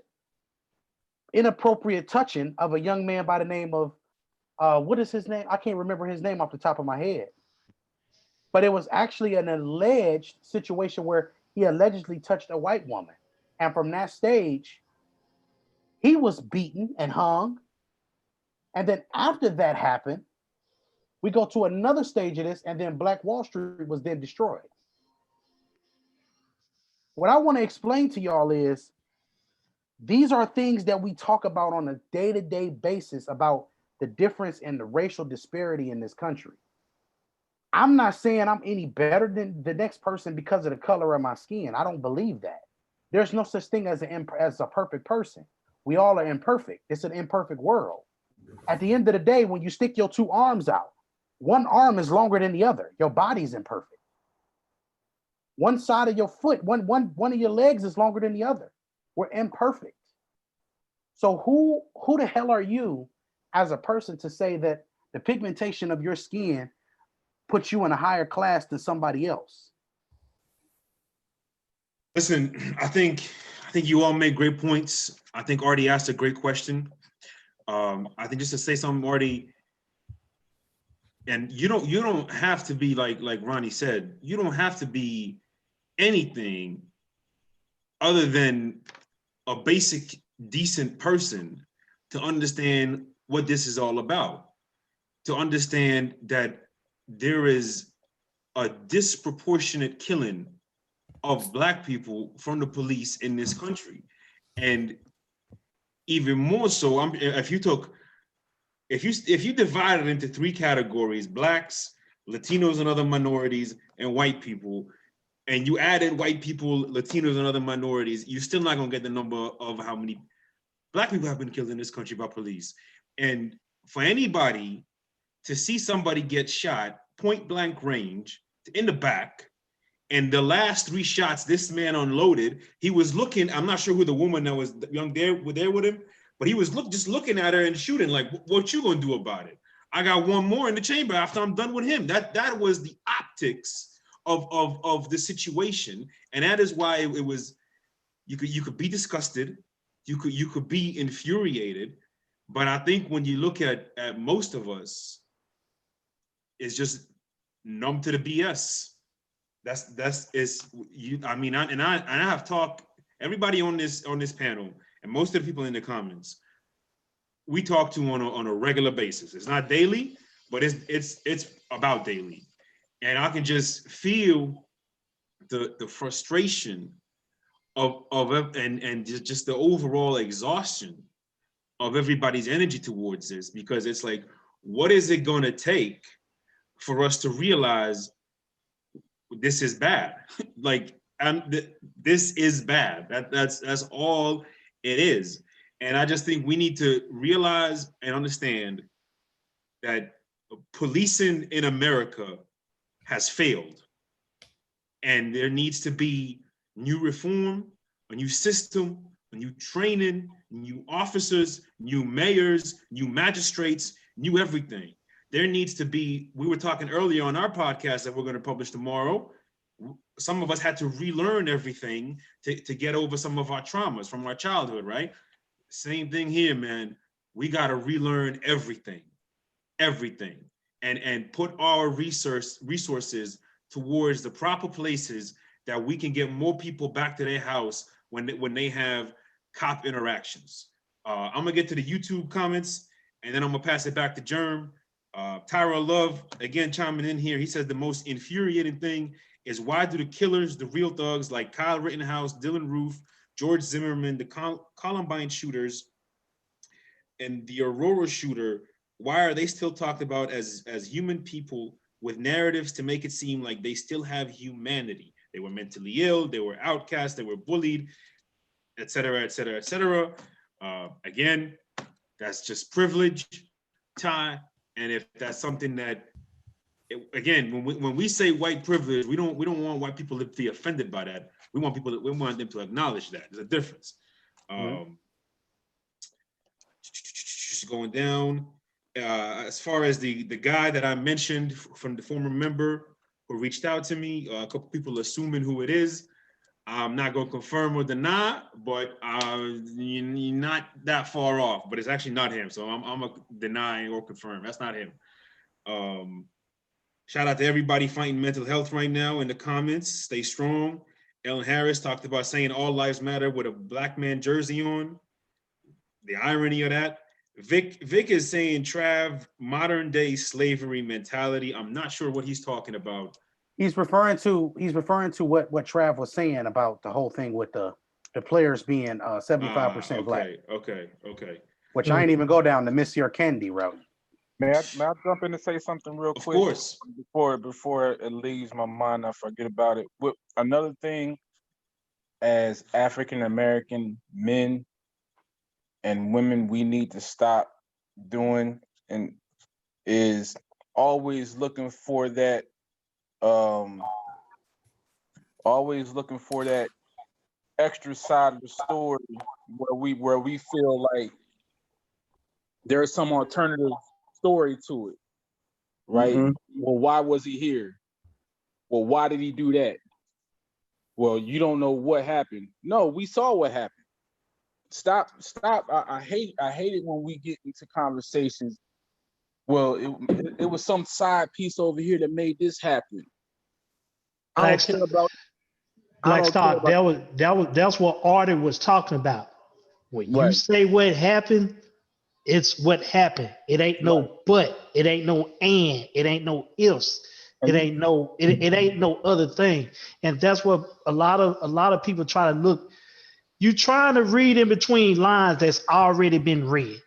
inappropriate touching of a young man by the name of, what is his name? I can't remember his name off the top of my head. But it was actually an alleged situation where he allegedly touched a white woman. And from that stage, he was beaten and hung. And then after that happened, we go to another stage of this, and then Black Wall Street was then destroyed. What I want to explain to y'all is these are things that we talk about on a day-to-day basis about the difference in the racial disparity in this country. I'm not saying I'm any better than the next person because of the color of my skin. I don't believe that. There's no such thing as a perfect person. We all are imperfect. It's an imperfect world. At the end of the day, when you stick your two arms out, one arm is longer than the other. Your body's imperfect. One side of your foot, one of your legs is longer than the other. We're imperfect. So who the hell are you as a person to say that the pigmentation of your skin puts you in a higher class than somebody else? Listen, I think you all made great points. I think Artie asked a great question. I think just to say something, Artie, and you don't have to be like Ronnie said, you don't have to be anything other than a basic decent person to understand what this is all about, to understand that there is a disproportionate killing of Black people from the police in this country. And even more so, if you divide it into three categories: Blacks, Latinos and other minorities, and white people, and you add in white people, Latinos and other minorities, you're still not gonna get the number of how many Black people have been killed in this country by police. And for anybody to see somebody get shot point blank range in the back, and the last three shots this man unloaded, he was looking, I'm not sure who the woman that was young there with him, but he was just looking at her and shooting like, what you gonna do about it? I got one more in the chamber after I'm done with him. That was the optics of the situation. And that is why it was, you could be disgusted, you could be infuriated, but I think when you look at most of us, it's just numb to the BS. That's is you. I mean, I have talked, everybody on this panel and most of the people in the comments, we talk to on a regular basis. It's not daily, but it's about daily, and I can just feel the frustration of and just the overall exhaustion of everybody's energy towards this, because it's like, what is it going to take for us to realize this is bad? Like, this is bad. That's all it is. And I just think we need to realize and understand that policing in America has failed, and there needs to be new reform, a new system, a new training, new officers, new mayors, new magistrates, new everything. There needs to be, we were talking earlier on our podcast that we're going to publish tomorrow, some of us had to relearn everything to get over some of our traumas from our childhood, right? Same thing here, man. We got to relearn everything, and put our resources towards the proper places that we can get more people back to their house when they have cop interactions. I'm gonna get to the YouTube comments, and then I'm gonna pass it back to Germ. Tyra Love, again, chiming in here. He says the most infuriating thing is, why do the killers, the real thugs like Kyle Rittenhouse, Dylan Roof, George Zimmerman, the Columbine shooters, and the Aurora shooter, why are they still talked about as human people with narratives to make it seem like they still have humanity? They were mentally ill, they were outcast, they were bullied, et cetera, et cetera, et cetera. Again, that's just privilege, Ty. And if that's something that, again, when we say white privilege, we don't want white people to be offended by that. We want them to acknowledge that there's a difference. Just going down. As far as the guy that I mentioned from the former member who reached out to me, a couple people assuming who it is. I'm not going to confirm or deny, but you're not that far off. But it's actually not him, so I'm going to deny or confirm. That's not him. Shout out to everybody fighting mental health right now in the comments. Stay strong. Ellen Harris talked about saying all lives matter with a black man jersey on. The irony of that. Vic is saying, Trav, modern day slavery mentality. I'm not sure what he's talking about. He's referring to what Trav was saying about the whole thing with the players being 75% black. Okay. Which I ain't even go down the Miss Your Candy route. May I jump in and say something real quick? Of course. Before it leaves my mind, I forget about it. Another thing, as African American men and women, we need to stop doing and is always looking for that extra side of the story where we feel like there's some alternative story to it, right? Mhm. Well, why was he here? Well, why did he do that? Well, you don't know what happened. No, we saw what happened. Stop. I hate it when we get into conversations. Well, it was some side piece over here that made this happen. I Black don't care about. I Black don't care Star, about. that's what Artie was talking about. When you Right, say what happened, it's what happened. It ain't right. no but. It ain't no and. It ain't no ifs. And It ain't no other thing. And that's what a lot of people try to look. You trying to read in between lines that's already been read.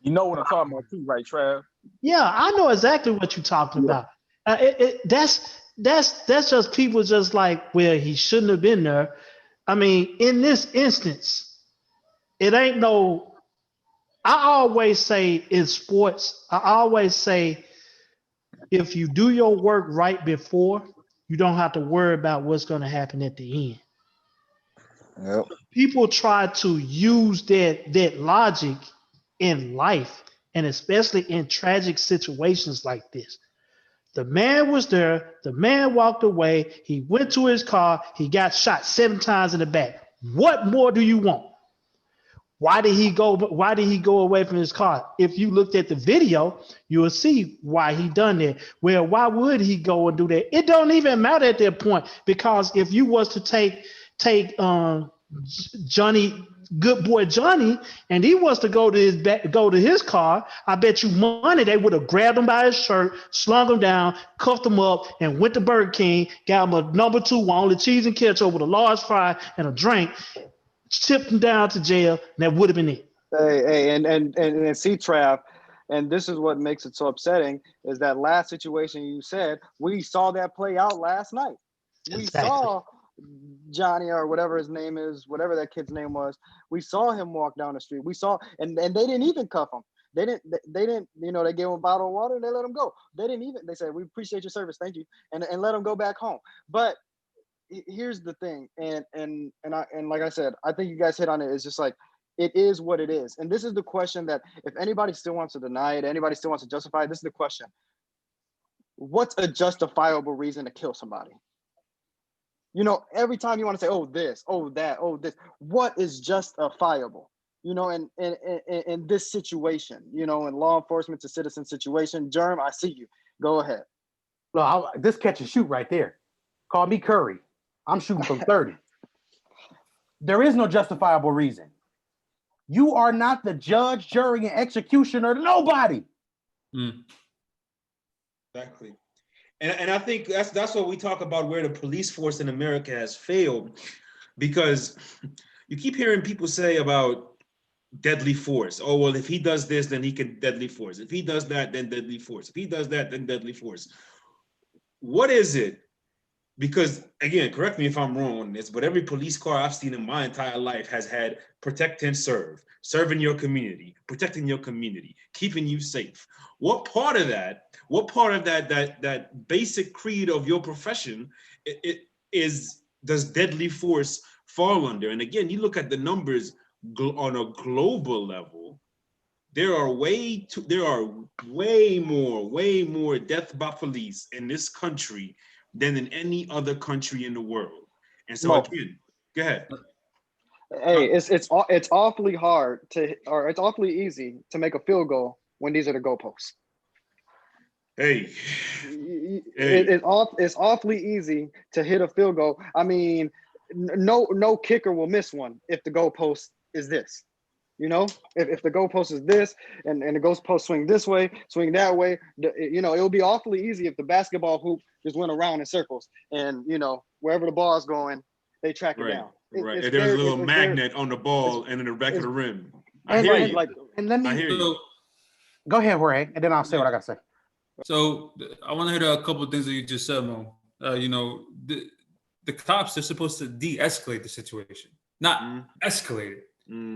you know what I'm talking about too, right, Trav? Yeah, I know exactly what you're talking Yeah. about. That's just people just like, well, he shouldn't have been there. I mean, in this instance, it ain't no. I always say in sports, I always say if you do your work right before, you don't have to worry about what's going to happen at the end. Yep. People try to use that logic in life, and especially in tragic situations like this. The man was there. The man walked away. He went to his car. He got shot 7 times in the back. What more do you want? Why did he go? Why did he go away from his car? If you looked at the video, you will see why he done that. Well, why would he go and do that? It don't even matter at that point, because if you was to take Johnny, good boy Johnny, and he was to go to his car, I bet you money they would have grabbed him by his shirt, slung him down, cuffed him up, and went to Burger King, got him a #2 with only cheese and ketchup with a large fry and a drink, tipped him down to jail, and that would have been it. Hey, and see, Trav, and this is what makes it so upsetting is that last situation you said, we saw that play out last night. We Exactly. saw Johnny or whatever his name is, whatever that kid's name was. We saw him walk down the street. We saw, and they didn't even cuff him. They didn't, they gave him a bottle of water and they let him go. They didn't even, they said, we appreciate your service, thank you, and let him go back home. But here's the thing, and like I said, I think you guys hit on it. It's just like, it is what it is. And this is the question that if anybody still wants to deny it, anybody still wants to justify it, this is the question. What's a justifiable reason to kill somebody? Every time you want to say, oh, this, oh, that, oh, this, what is justifiable? In this situation, in law enforcement to citizen situation. Germ, I see you. Go ahead. Well, this catch and shoot right there. Call me Curry. I'm shooting from 30. There is no justifiable reason. You are not the judge, jury, and executioner. Nobody. Exactly. And I think that's what we talk about, where the police force in America has failed, because you keep hearing people say about deadly force. Oh, well, if he does this, then he can deadly force. If he does that, then deadly force. If he does that, then deadly force. What is it? Because, again, correct me if I'm wrong on this, but every police car I've seen in my entire life has had protect and serve, serving your community, protecting your community, keeping you safe. What part of that basic creed of your profession does deadly force fall under? And again, you look at the numbers on a global level, there are way more death by police in this country than in any other country in the world. And so again, go ahead. Hey, it's awfully hard it's awfully easy to make a field goal when these are the goalposts. Hey. It's awfully easy to hit a field goal. I mean, no kicker will miss one if the goalpost is this. If the goalpost is this and the goalpost swing this way, swing that way, it'll be awfully easy if the basketball hoop just went around in circles and, wherever the ball is going, they track it down. Right. There's a little magnet on the ball and in the back of the rim. I hear you. I hear you. Go ahead, Jorge, and then I'll say what I got to say. So I want to hit a couple of things that you just said, Mo. The cops, they're supposed to de-escalate the situation, not escalate it.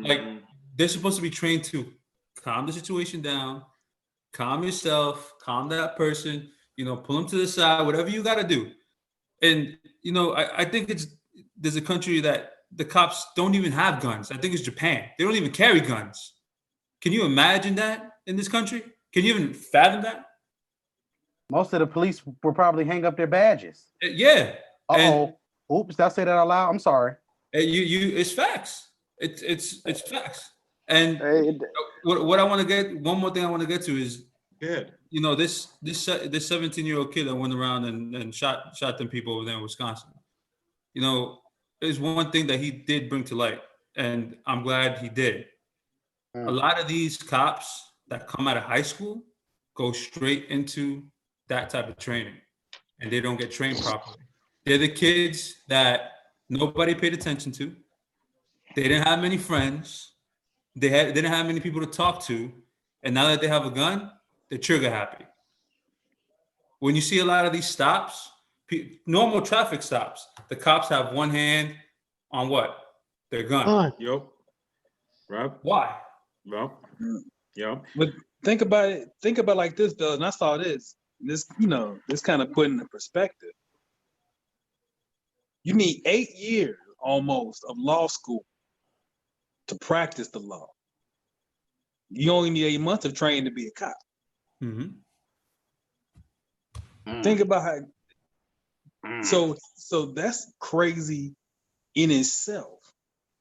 Like, they're supposed to be trained to calm the situation down, calm yourself, calm that person, pull them to the side, whatever you got to do. And, I think there's a country that the cops don't even have guns. I think it's Japan. They don't even carry guns. Can you imagine that in this country? Can you even fathom that? Most of the police will probably hang up their badges. Yeah. And Oops, did I say that out loud? I'm sorry. it's facts. It's facts. And Hey, what I want to get, one more thing I want to get to is, Good. you know, this 17-year-old kid that went around and shot them people over there in Wisconsin. You know, there's one thing that he did bring to light, and I'm glad he did. A lot of these cops that come out of high school go straight into that type of training, and they don't get trained properly. They're the kids that nobody paid attention to. They didn't have many friends. They didn't have many people to talk to, and now that they have a gun, they're trigger happy. When you see a lot of these stops, normal traffic stops, the cops have one hand on what? Their gun. Yep. Right. Why? Well, yeah. But think about it. Think about it like this, though. And I saw this. This kind of put into perspective. You need 8 years almost of law school to practice the law. You only need 8 months of training to be a cop. Mm-hmm. Think about how. So that's crazy in itself.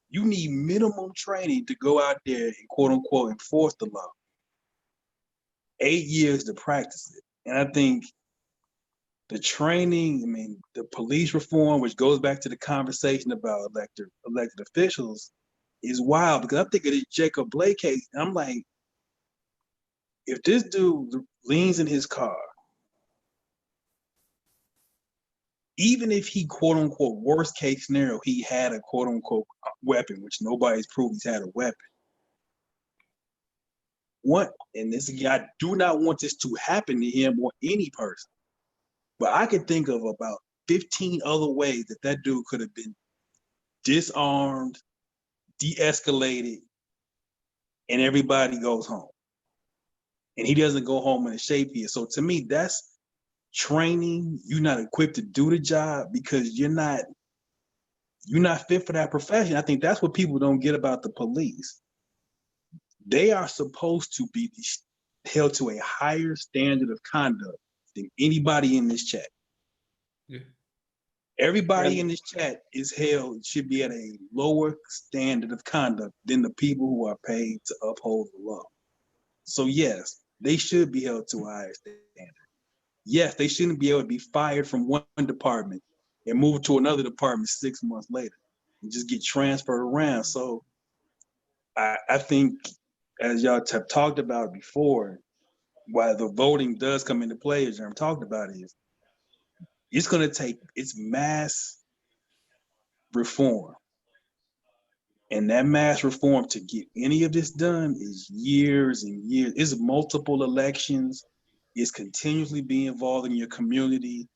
You need minimum training to go out there and quote unquote enforce the law. 8 years to practice it. And I think the training, I mean, the police reform, which goes back to the conversation about elected officials, is wild, because I think of this Jacob Blake case, and I'm like, if this dude leans in his car, even if he quote unquote worst case scenario, he had a quote unquote weapon, which nobody's proved he's had a weapon. And this again, I do not want this to happen to him or any person, but I could think of about 15 other ways that dude could have been disarmed, de-escalated, and everybody goes home. And he doesn't go home in the shape he is. So to me, that's training. You're not equipped to do the job because you're not fit for that profession. I think that's what people don't get about the police. They are supposed to be held to a higher standard of conduct than anybody in this chat. Yeah. Everybody in this chat should be at a lower standard of conduct than the people who are paid to uphold the law. So yes, they should be held to a higher standard. Yes, they shouldn't be able to be fired from one department and move to another department 6 months later and just get transferred around. So I think, as y'all have talked about before, why the voting does come into play, as Jeremy talked about, is it's going to take mass reform. And that mass reform to get any of this done is years and years. It's multiple elections. It's continuously being involved in your community.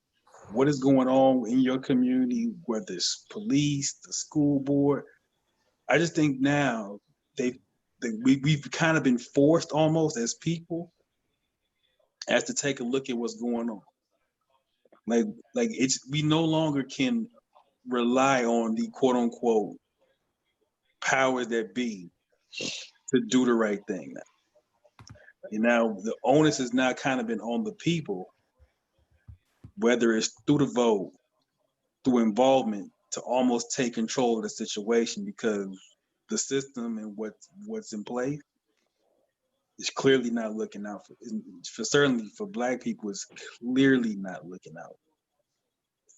What is going on in your community, whether it's police, the school board. I just think now we've kind of been forced almost as people as to take a look at what's going on. Like we no longer can rely on the quote unquote powers that be to do the right thing now. And now the onus has now kind of been on the people, whether it's through the vote, through involvement, to almost take control of the situation, because the system and what's in place is clearly not looking out for certainly for Black people, is clearly not looking out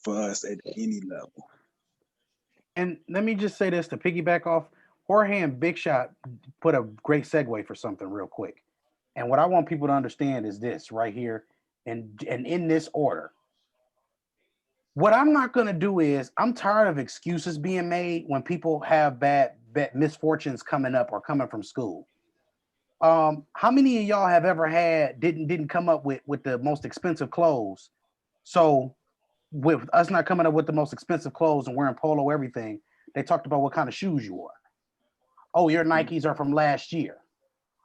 for us at any level. And let me just say this to piggyback off, Jorge and Big Shot put a great segue for something real quick. And what I want people to understand is this right here, and in this order. What I'm not going to do is, I'm tired of excuses being made when people have bad misfortunes coming up or coming from school. How many of y'all have ever had didn't come up with the most expensive clothes? So with us not coming up with the most expensive clothes and wearing polo everything, they talked about what kind of shoes you wore. Oh, your Nikes are from last year.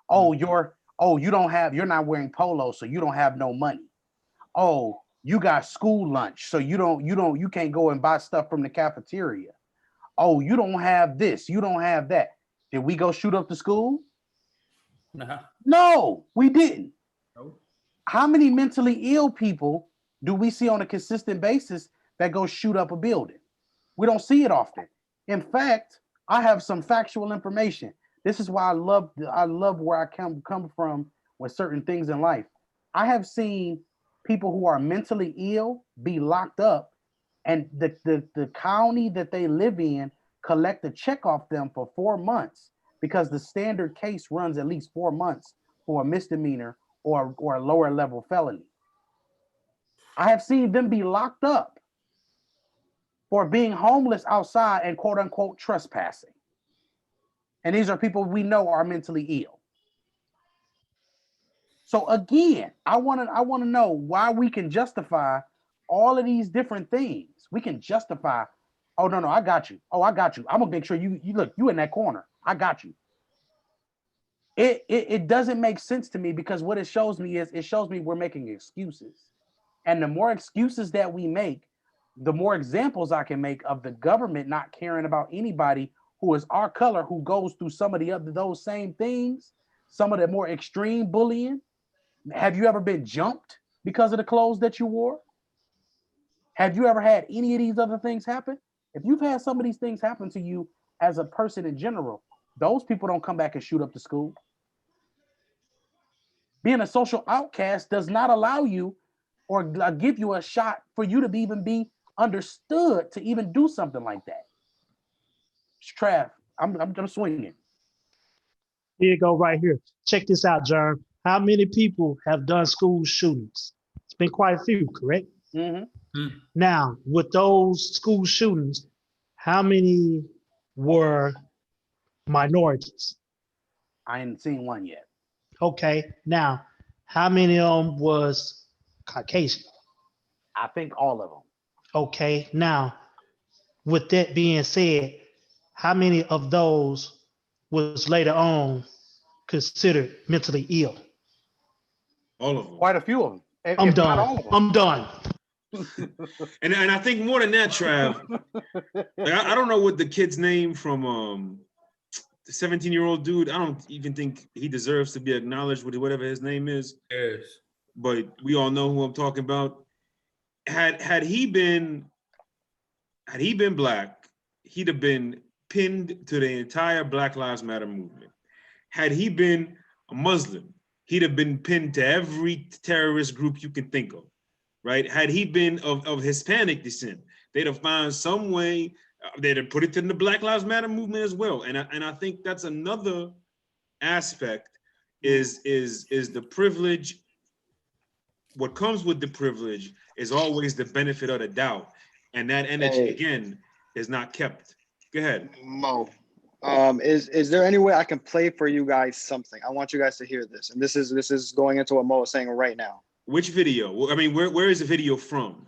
Oh, you're not wearing polo, so you don't have no money. Oh, you got school lunch, so you can't go and buy stuff from the cafeteria. Oh, you don't have this, you don't have that. Did we go shoot up the school? Nah. No, we didn't. Nope. How many mentally ill people do we see on a consistent basis that go shoot up a building? We don't see it often. In fact, I have some factual information. This is why I love where I come from with certain things in life. I have seen people who are mentally ill be locked up, and the county that they live in collect a check off them for 4 months because the standard case runs at least 4 months for a misdemeanor or a lower level felony. I have seen them be locked up for being homeless outside and quote unquote trespassing. And these are people we know are mentally ill. So again, I want to know why we can justify all of these different things. We can justify, oh no, I got you. Oh, I got you. I'm gonna make sure you look, you in that corner. I got you. It doesn't make sense to me because what it shows me is it shows me we're making excuses. And the more excuses that we make, the more examples I can make of the government not caring about anybody who is our color, who goes through some of the other those same things, some of the more extreme bullying. Have you ever been jumped because of the clothes that you wore? Have you ever had any of these other things happen? If you've had some of these things happen to you as a person in general, those people don't come back and shoot up the school. Being a social outcast does not allow you or give you a shot for you to even be understood to even do something like that. Trav, I'm swinging. Here you go, right here. Check this out, Jerm. How many people have done school shootings? It's been quite a few, correct? Mm-hmm. Now, with those school shootings, how many were minorities? I ain't seen one yet. Okay. Now, how many of them was Caucasian? I think all of them. Okay. Now, with that being said, how many of those was later on considered mentally ill? All of them. Quite a few of them. I'm If not done. all of them. I'm done. And I think more than that, Trav, like, I don't know what the kid's name from the 17-year-old dude. I don't even think he deserves to be acknowledged with whatever his name is. Yes. But we all know who I'm talking about. Had he been black, he'd have been pinned to the entire Black Lives Matter movement. Had he been a Muslim, he'd have been pinned to every terrorist group you can think of, right? Had he been of Hispanic descent, they'd have found some way, they'd have put it in the Black Lives Matter movement as well. And I think that's another aspect is the privilege. What comes with the privilege is always the benefit of the doubt. And that energy, again, is not kept. Go ahead. Mo, is there any way I can play for you guys something? I want you guys to hear this. And this is going into what Mo is saying right now. Which video? I mean, where is the video from?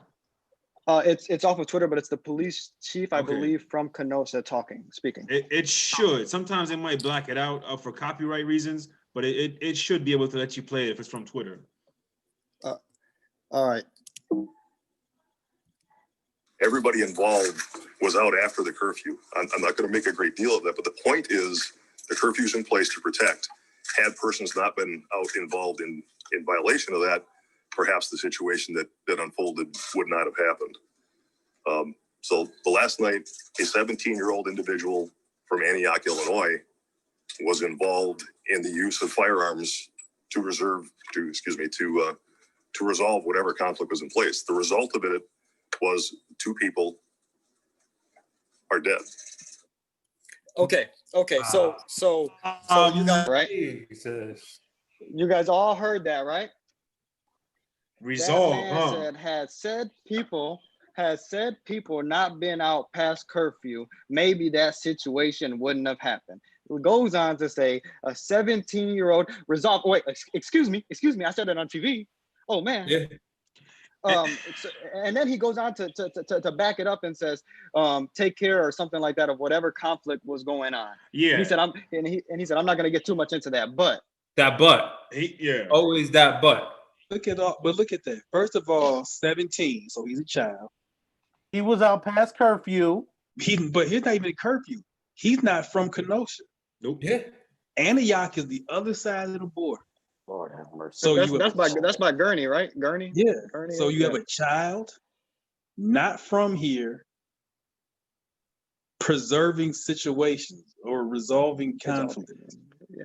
It's off of Twitter, but it's the police chief, I believe, from Kenosha speaking. It should. Sometimes it might black it out for copyright reasons, but it should be able to let you play it if it's from Twitter. All right. Everybody involved was out after the curfew. I'm not going to make a great deal of that, but the point is the curfew's in place to protect. Had persons not been out involved in violation of that, perhaps the situation that unfolded would not have happened. So the last night, a 17-year-old individual from Antioch, Illinois, was involved in the use of firearms to resolve whatever conflict was in place. The result of it was 2 people are dead. Okay. So you guys, right? Jesus. You guys all heard that, right? Resolve, that man said, had said people not been out past curfew, maybe that situation wouldn't have happened. It goes on to say a 17-year-old resolve. Wait, excuse me. I said that on TV. Oh man. Yeah. And then he goes on to back it up and says, take care or something like that of whatever conflict was going on. Yeah. And he said, I'm not gonna get too much into that, but always that but. Look at that. First of all, 17, so he's a child. He was out past curfew. But he's not even curfew. He's not from Kenosha. Nope. Yeah. Antioch is the other side of the border. Lord have mercy. So that's by Gurney, right? Gurney. Yeah. Gurney, So you have a child not from here preserving situations or resolving conflict. Yeah.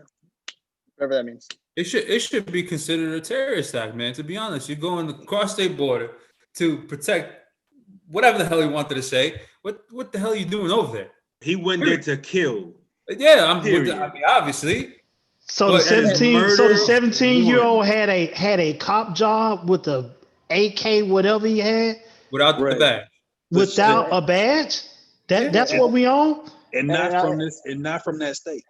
Whatever that means. It should be considered a terrorist act, man. To be honest, you're going across state border to protect whatever the hell he wanted to say. What the hell are you doing over there? He went there to kill. Yeah, I Period. mean, obviously. So the But that is 17-year-old had a cop job with a AK, whatever he had, without the badge. without a badge. That's what we on. And not from that state.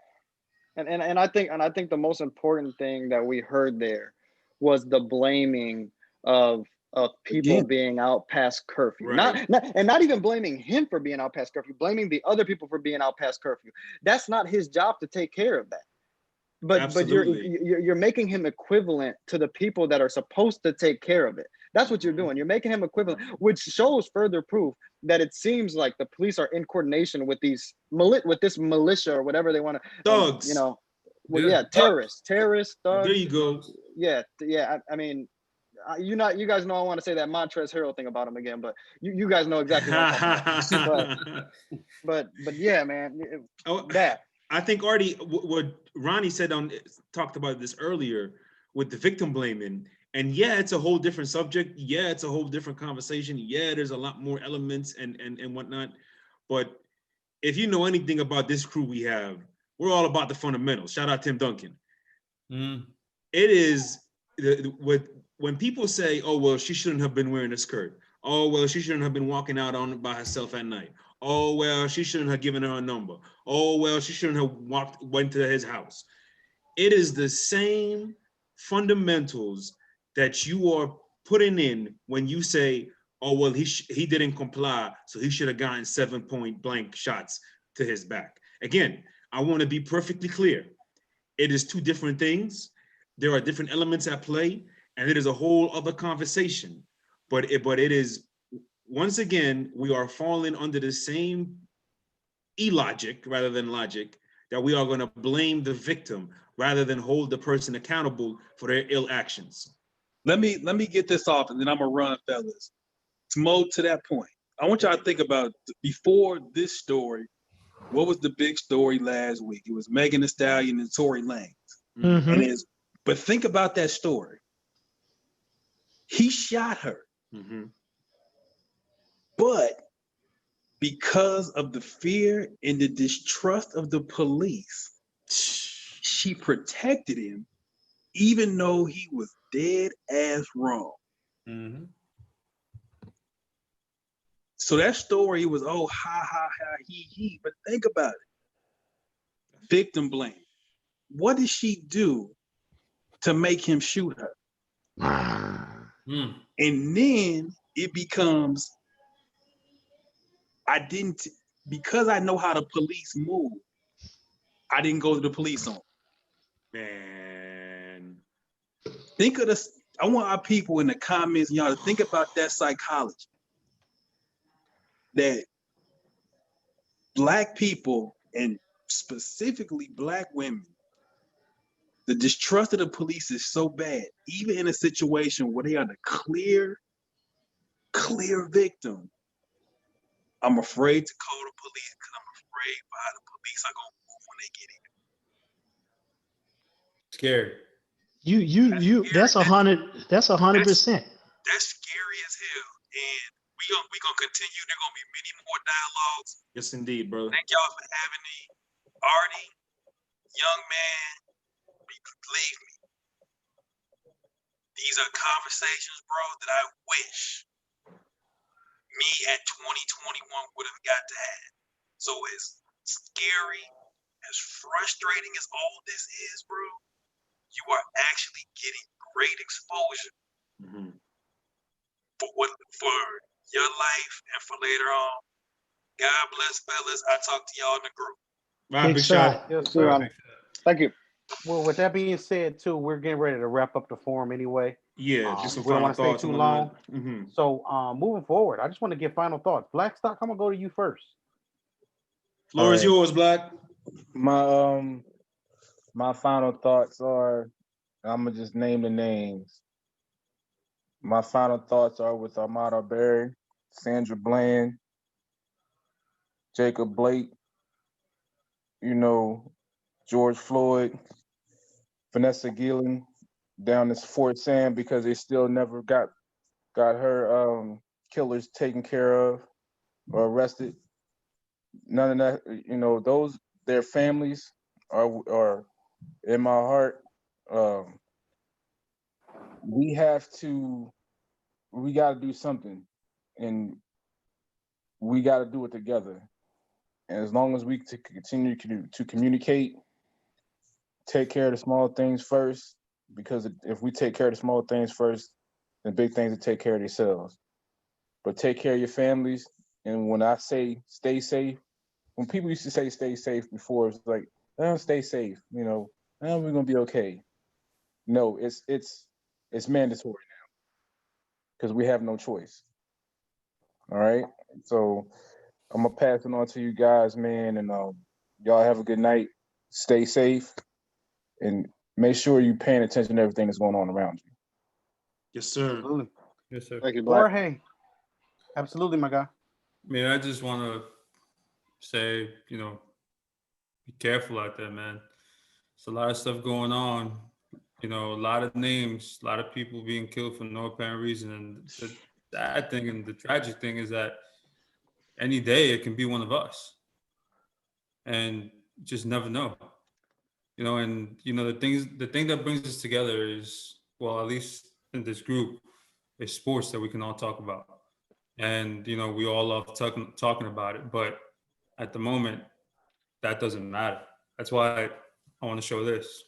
And I think the most important thing that we heard there was the blaming of people being out past curfew. Right. Not even blaming him for being out past curfew, blaming the other people for being out past curfew. That's not his job to take care of that. But you're making him equivalent to the people that are supposed to take care of it. That's what you're doing. You're making him equivalent, which shows further proof that it seems like the police are in coordination with this militia or whatever they want to. Thugs. Terrorists, thugs. There you go. Yeah. I mean, you guys know I want to say that Montrezl Harrell thing about him again, but you guys know exactly what I'm talking about. But yeah, man, that. I think Artie, what Ronnie said talked about this earlier with the victim blaming. And yeah, it's a whole different subject. Yeah, it's a whole different conversation. Yeah, there's a lot more elements and whatnot. But if you know anything about this crew we have, we're all about the fundamentals. Shout out Tim Duncan. It is when people say, "Oh well, she shouldn't have been wearing a skirt." Oh well, she shouldn't have been walking out by herself at night. Oh well, she shouldn't have given her a number. Oh well, she shouldn't have went to his house. It is the same fundamentals that you are putting in when you say, "Oh well, he didn't comply, so he should have gotten 7-point blank shots to his back." Again, I want to be perfectly clear. It is two different things. There are different elements at play, and it is a whole other conversation. But it is, once again, we are falling under the same illogic rather than logic that we are going to blame the victim rather than hold the person accountable for their ill actions. Let me get this off, and then I'm gonna run, fellas. To that point, I want y'all to think about before this story. What was the big story last week? It was Megan Thee Stallion and Tory Lanez. Mm-hmm. But think about that story. He shot her, but because of the fear and the distrust of the police, she protected him, even though he was dead ass wrong. So that story was, oh, ha, ha, ha, he. But think about it. Victim blame. What did she do to make him shoot her? And then it becomes, because I know how the police move, I didn't go to the police on. Man. Think of this. I want our people in the comments, y'all, to think about that psychology. That Black people, and specifically Black women, the distrust of the police is so bad, even in a situation where they are the clear victim. I'm afraid to call the police because I'm afraid how the police are gonna move when they get here. Scary. That's 100%. That's scary as hell. And we gonna continue. There gonna be many more dialogues. Yes, indeed, brother. Thank y'all for having me. Artie, young man, believe me. These are conversations, bro, that I wish me at 2021 would have got to have. So as scary, as frustrating as all this is, bro, you are actually getting great exposure for your life and for later on. God bless, fellas. I talk to y'all in the group. Big shot. Yes, sir. Thank you. Well, with that being said, too, we're getting ready to wrap up the forum anyway. Yeah, just some we don't final want to stay thoughts too on long. that. So, moving forward, I just want to get final thoughts. Blackstock, I'm gonna go to you first. Floor is yours, Black. My My final thoughts are, I'm gonna just name the names. My final thoughts are with Armada Berry, Sandra Bland, Jacob Blake, George Floyd, Vanessa Gillen down in Fort Sam because they still never got her killers taken care of or arrested. None of that, those their families are in my heart. Um, we got to do something, and we got to do it together. And as long as we continue to communicate, take care of the small things first, because if we take care of the small things first, then big things will take care of themselves. But take care of your families. And when I say stay safe, when people used to say stay safe before, it's like, oh, stay safe, oh, we're gonna be okay. No, it's mandatory now because we have no choice. All right. So I'm gonna pass it on to you guys, man, and y'all have a good night. Stay safe and make sure you're paying attention to everything that's going on around you. Yes, sir. Absolutely. Yes, sir. Thank you, Black. Jorge. Absolutely, my guy. I mean, I just want to say, be careful out there, man. There's a lot of stuff going on. A lot of names, a lot of people being killed for no apparent reason. And the sad thing and the tragic thing is that any day it can be one of us. And you just never know. The thing that brings us together is, well, at least in this group, is sports that we can all talk about. And, we all love talking about it. But at the moment, that doesn't matter. That's why I want to show this.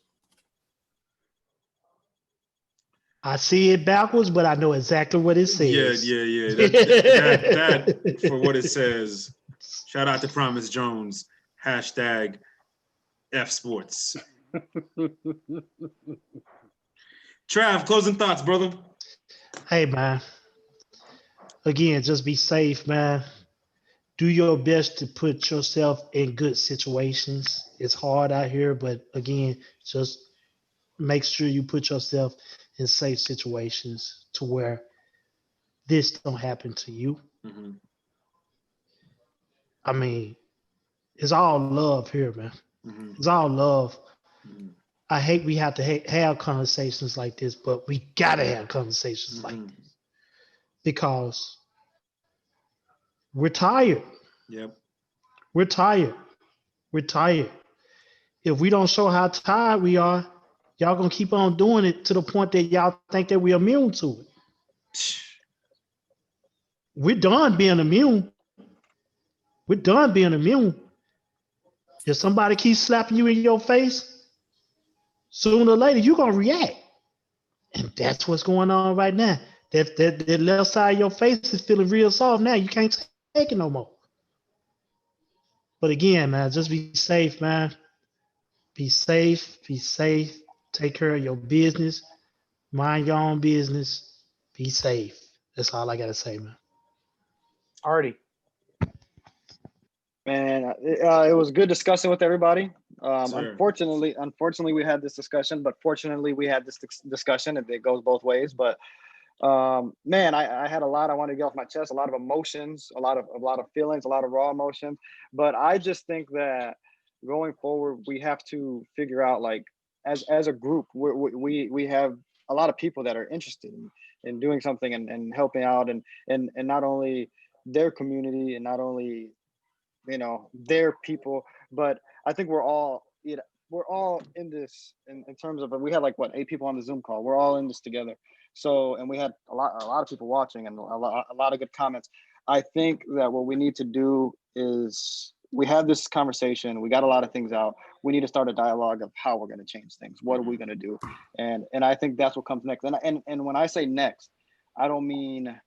I see it backwards, but I know exactly what it Yeah. says. That for what it says. Shout out to Promise Jones. #F Sports. Trav, closing thoughts, brother. Hey, man. Again, just be safe, man. Do your best to put yourself in good situations. It's hard out here, but again, just make sure you put yourself in safe situations to where this don't happen to you. Mm-hmm. I mean, it's all love here, man. Mm-hmm. It's all love. Mm-hmm. I hate we have to have conversations like this, but we gotta have conversations like this because we're tired. Yep. We're tired. We're tired. If we don't show how tired we are, y'all gonna keep on doing it to the point that y'all think that we're immune to it. We're done being immune. We're done being immune. If somebody keeps slapping you in your face, sooner or later you're gonna react. And that's what's going on right now. That left side of your face is feeling real soft now. You can't take it no more. But again, man, just be safe, man. Be safe. Be safe. Take care of your business. Mind your own business. Be safe. That's all I gotta say, man. Artie. Man, it was good discussing with everybody. Sure. Unfortunately, we had this discussion, but fortunately, we had this discussion. It goes both ways. But man, I had a lot I wanted to get off my chest, a lot of emotions, a lot of feelings, a lot of raw emotions. But I just think that going forward, we have to figure out, like, as a group, we have a lot of people that are interested in doing something and helping out and not only their community and not only their people, but I think we're all in this in terms of, we had like 8 people on the Zoom call. We're all in this together. So, and we had a lot of people watching and a lot of good comments. I think that what we need to do is, we have this conversation, we got a lot of things out. We need to start a dialogue of how we're going to change things. What are we going to do? And I think that's what comes next. And when I say next, I don't even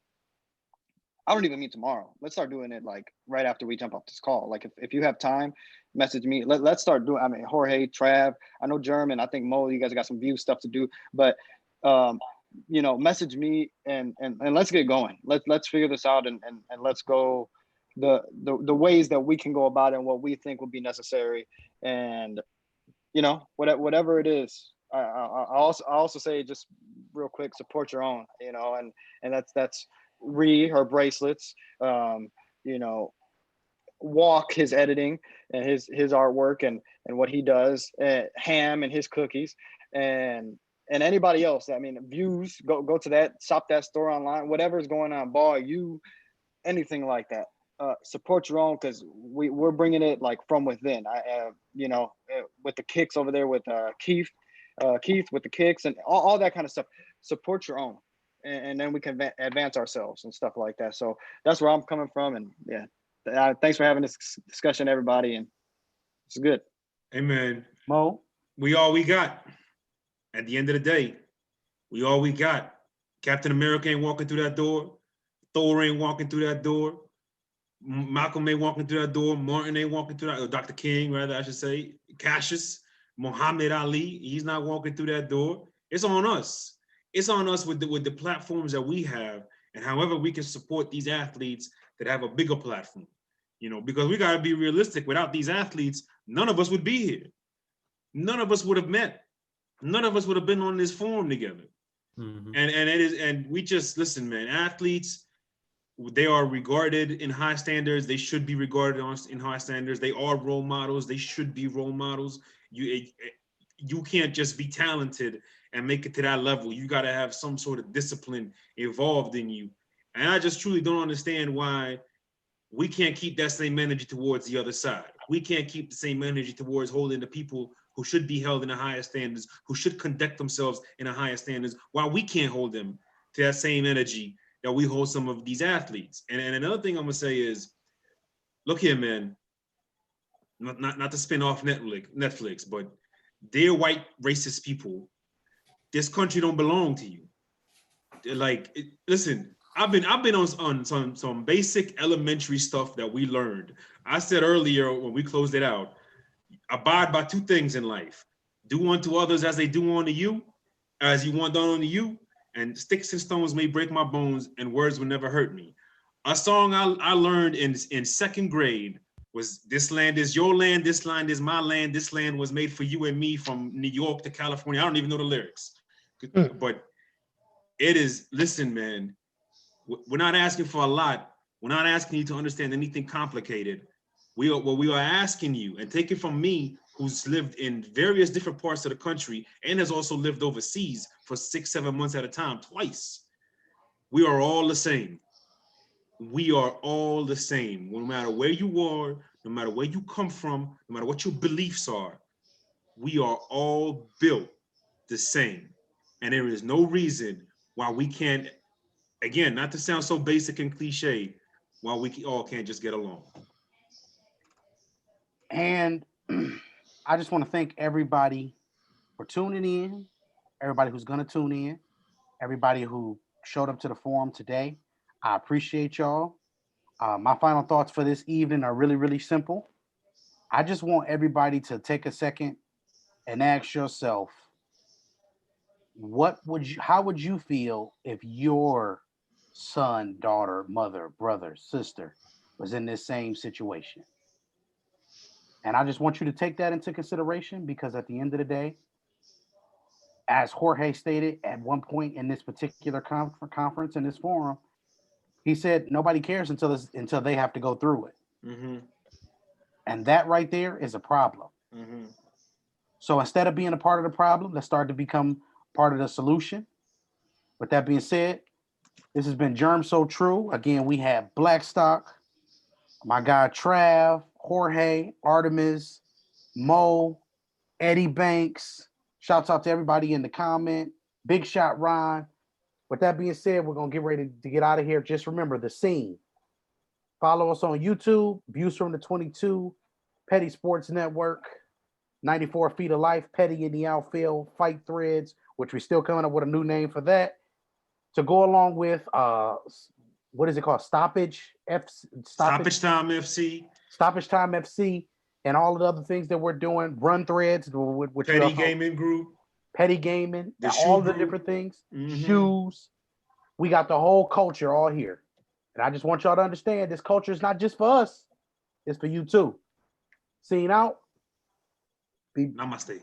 mean tomorrow. Let's start doing it like right after we jump off this call. Like if you have time, message me. Let's start doing. I mean, Jorge, Trav, I know German. I think Mo, you guys got some view stuff to do. But message me and let's get going. Let's figure this out and let's go the ways that we can go about it and what we think will be necessary. And you know, whatever it is. I also say, just real quick, support your own, you know, and that's her bracelets, you know, Walk, his editing and his artwork and what he does, Ham and his cookies, and anybody else. I mean, views, go to that, shop that store online, whatever is going on, Ball, you, anything like that. Support your own, because we're bringing it like from within. You know, with the kicks over there with Keith with the kicks and all that kind of stuff. Support your own, and then we can advance ourselves and stuff like that. So that's where I'm coming from, and yeah. Thanks for having this discussion, everybody, and it's good. Amen. Mo, We all we got. At the end of the day, we all we got. Captain America ain't walking through that door. Thor ain't walking through that door. Malcolm ain't walking through that door. Martin ain't walking through that. Or Dr. King, rather, I should say. Cassius, Muhammad Ali, he's not walking through that door. It's on us. It's on us with the platforms that we have, and however we can support these athletes that have a bigger platform, you know, because we got to be realistic. Without these athletes, none of us would be here. None of us would have met. None of us would have been on this forum together. Mm-hmm. And we just, listen, man, athletes, they are regarded in high standards. They should be regarded in high standards. They are role models. They should be role models. You can't just be talented and make it to that level. You got to have some sort of discipline evolved in you. And I just truly don't understand why we can't keep that same energy towards the other side. We can't keep the same energy towards holding the people who should be held in the highest standards, who should conduct themselves in the highest standards, while we can't hold them to that same energy that we hold some of these athletes. And another thing I'm gonna say is, look here, man, not to spin off Netflix, but dear white racist people, this country don't belong to you. Like, listen, I've been on some basic elementary stuff that we learned. I said earlier when we closed it out, abide by two things in life: do unto others as they do unto you, as you want done unto you. And sticks and stones may break my bones, and words will never hurt me. A song I learned in second grade was, "This land is your land, this land is my land, this land was made for you and me, from New York to California." I don't even know the lyrics, but it is, listen, man, we're not asking for a lot. We're not asking you to understand anything complicated. What we are asking you, and take it from me, who's lived in various different parts of the country and has also lived overseas for 6-7 months at a time, twice. We are all the same. We are all the same. No matter where you are, no matter where you come from, no matter what your beliefs are, we are all built the same. And there is no reason why we can't, again, not to sound so basic and cliche, why we all can't just get along. And I just want to thank everybody for tuning in, everybody who's going to tune in, everybody who showed up to the forum today. I appreciate y'all. My final thoughts for this evening are really, really simple. I just want everybody to take a second and ask yourself, how would you feel if your son, daughter, mother, brother, sister was in this same situation? And I just want you to take that into consideration, because at the end of the day, as Jorge stated at one point in this particular conference, in this forum, he said nobody cares until they have to go through it. Mm-hmm. And that right there is a problem. Mm-hmm. So instead of being a part of the problem, let's start to become part of the solution. With that being said, this has been Germ So True. Again, we have Blackstock, my guy Trav, Jorge, Artemis, Mo, Eddie Banks. Shouts out to everybody in the comment. Big Shot Ron. With that being said, we're going to get ready to get out of here. Just remember the scene. Follow us on YouTube, Views from the 22, Petty Sports Network, 94 Feet of Life, Petty in the Outfield, Fight Threads, which we're still coming up with a new name for that, to go along with, what is it called? Stoppage Time FC. Stoppage Time FC, and all of the other things that we're doing. Run Threads, which Petty Gaming Group. Petty Gaming, all the different things. Mm-hmm. Shoes. We got the whole culture all here. And I just want y'all to understand, this culture is not just for us. It's for you too. Scene out. Namaste.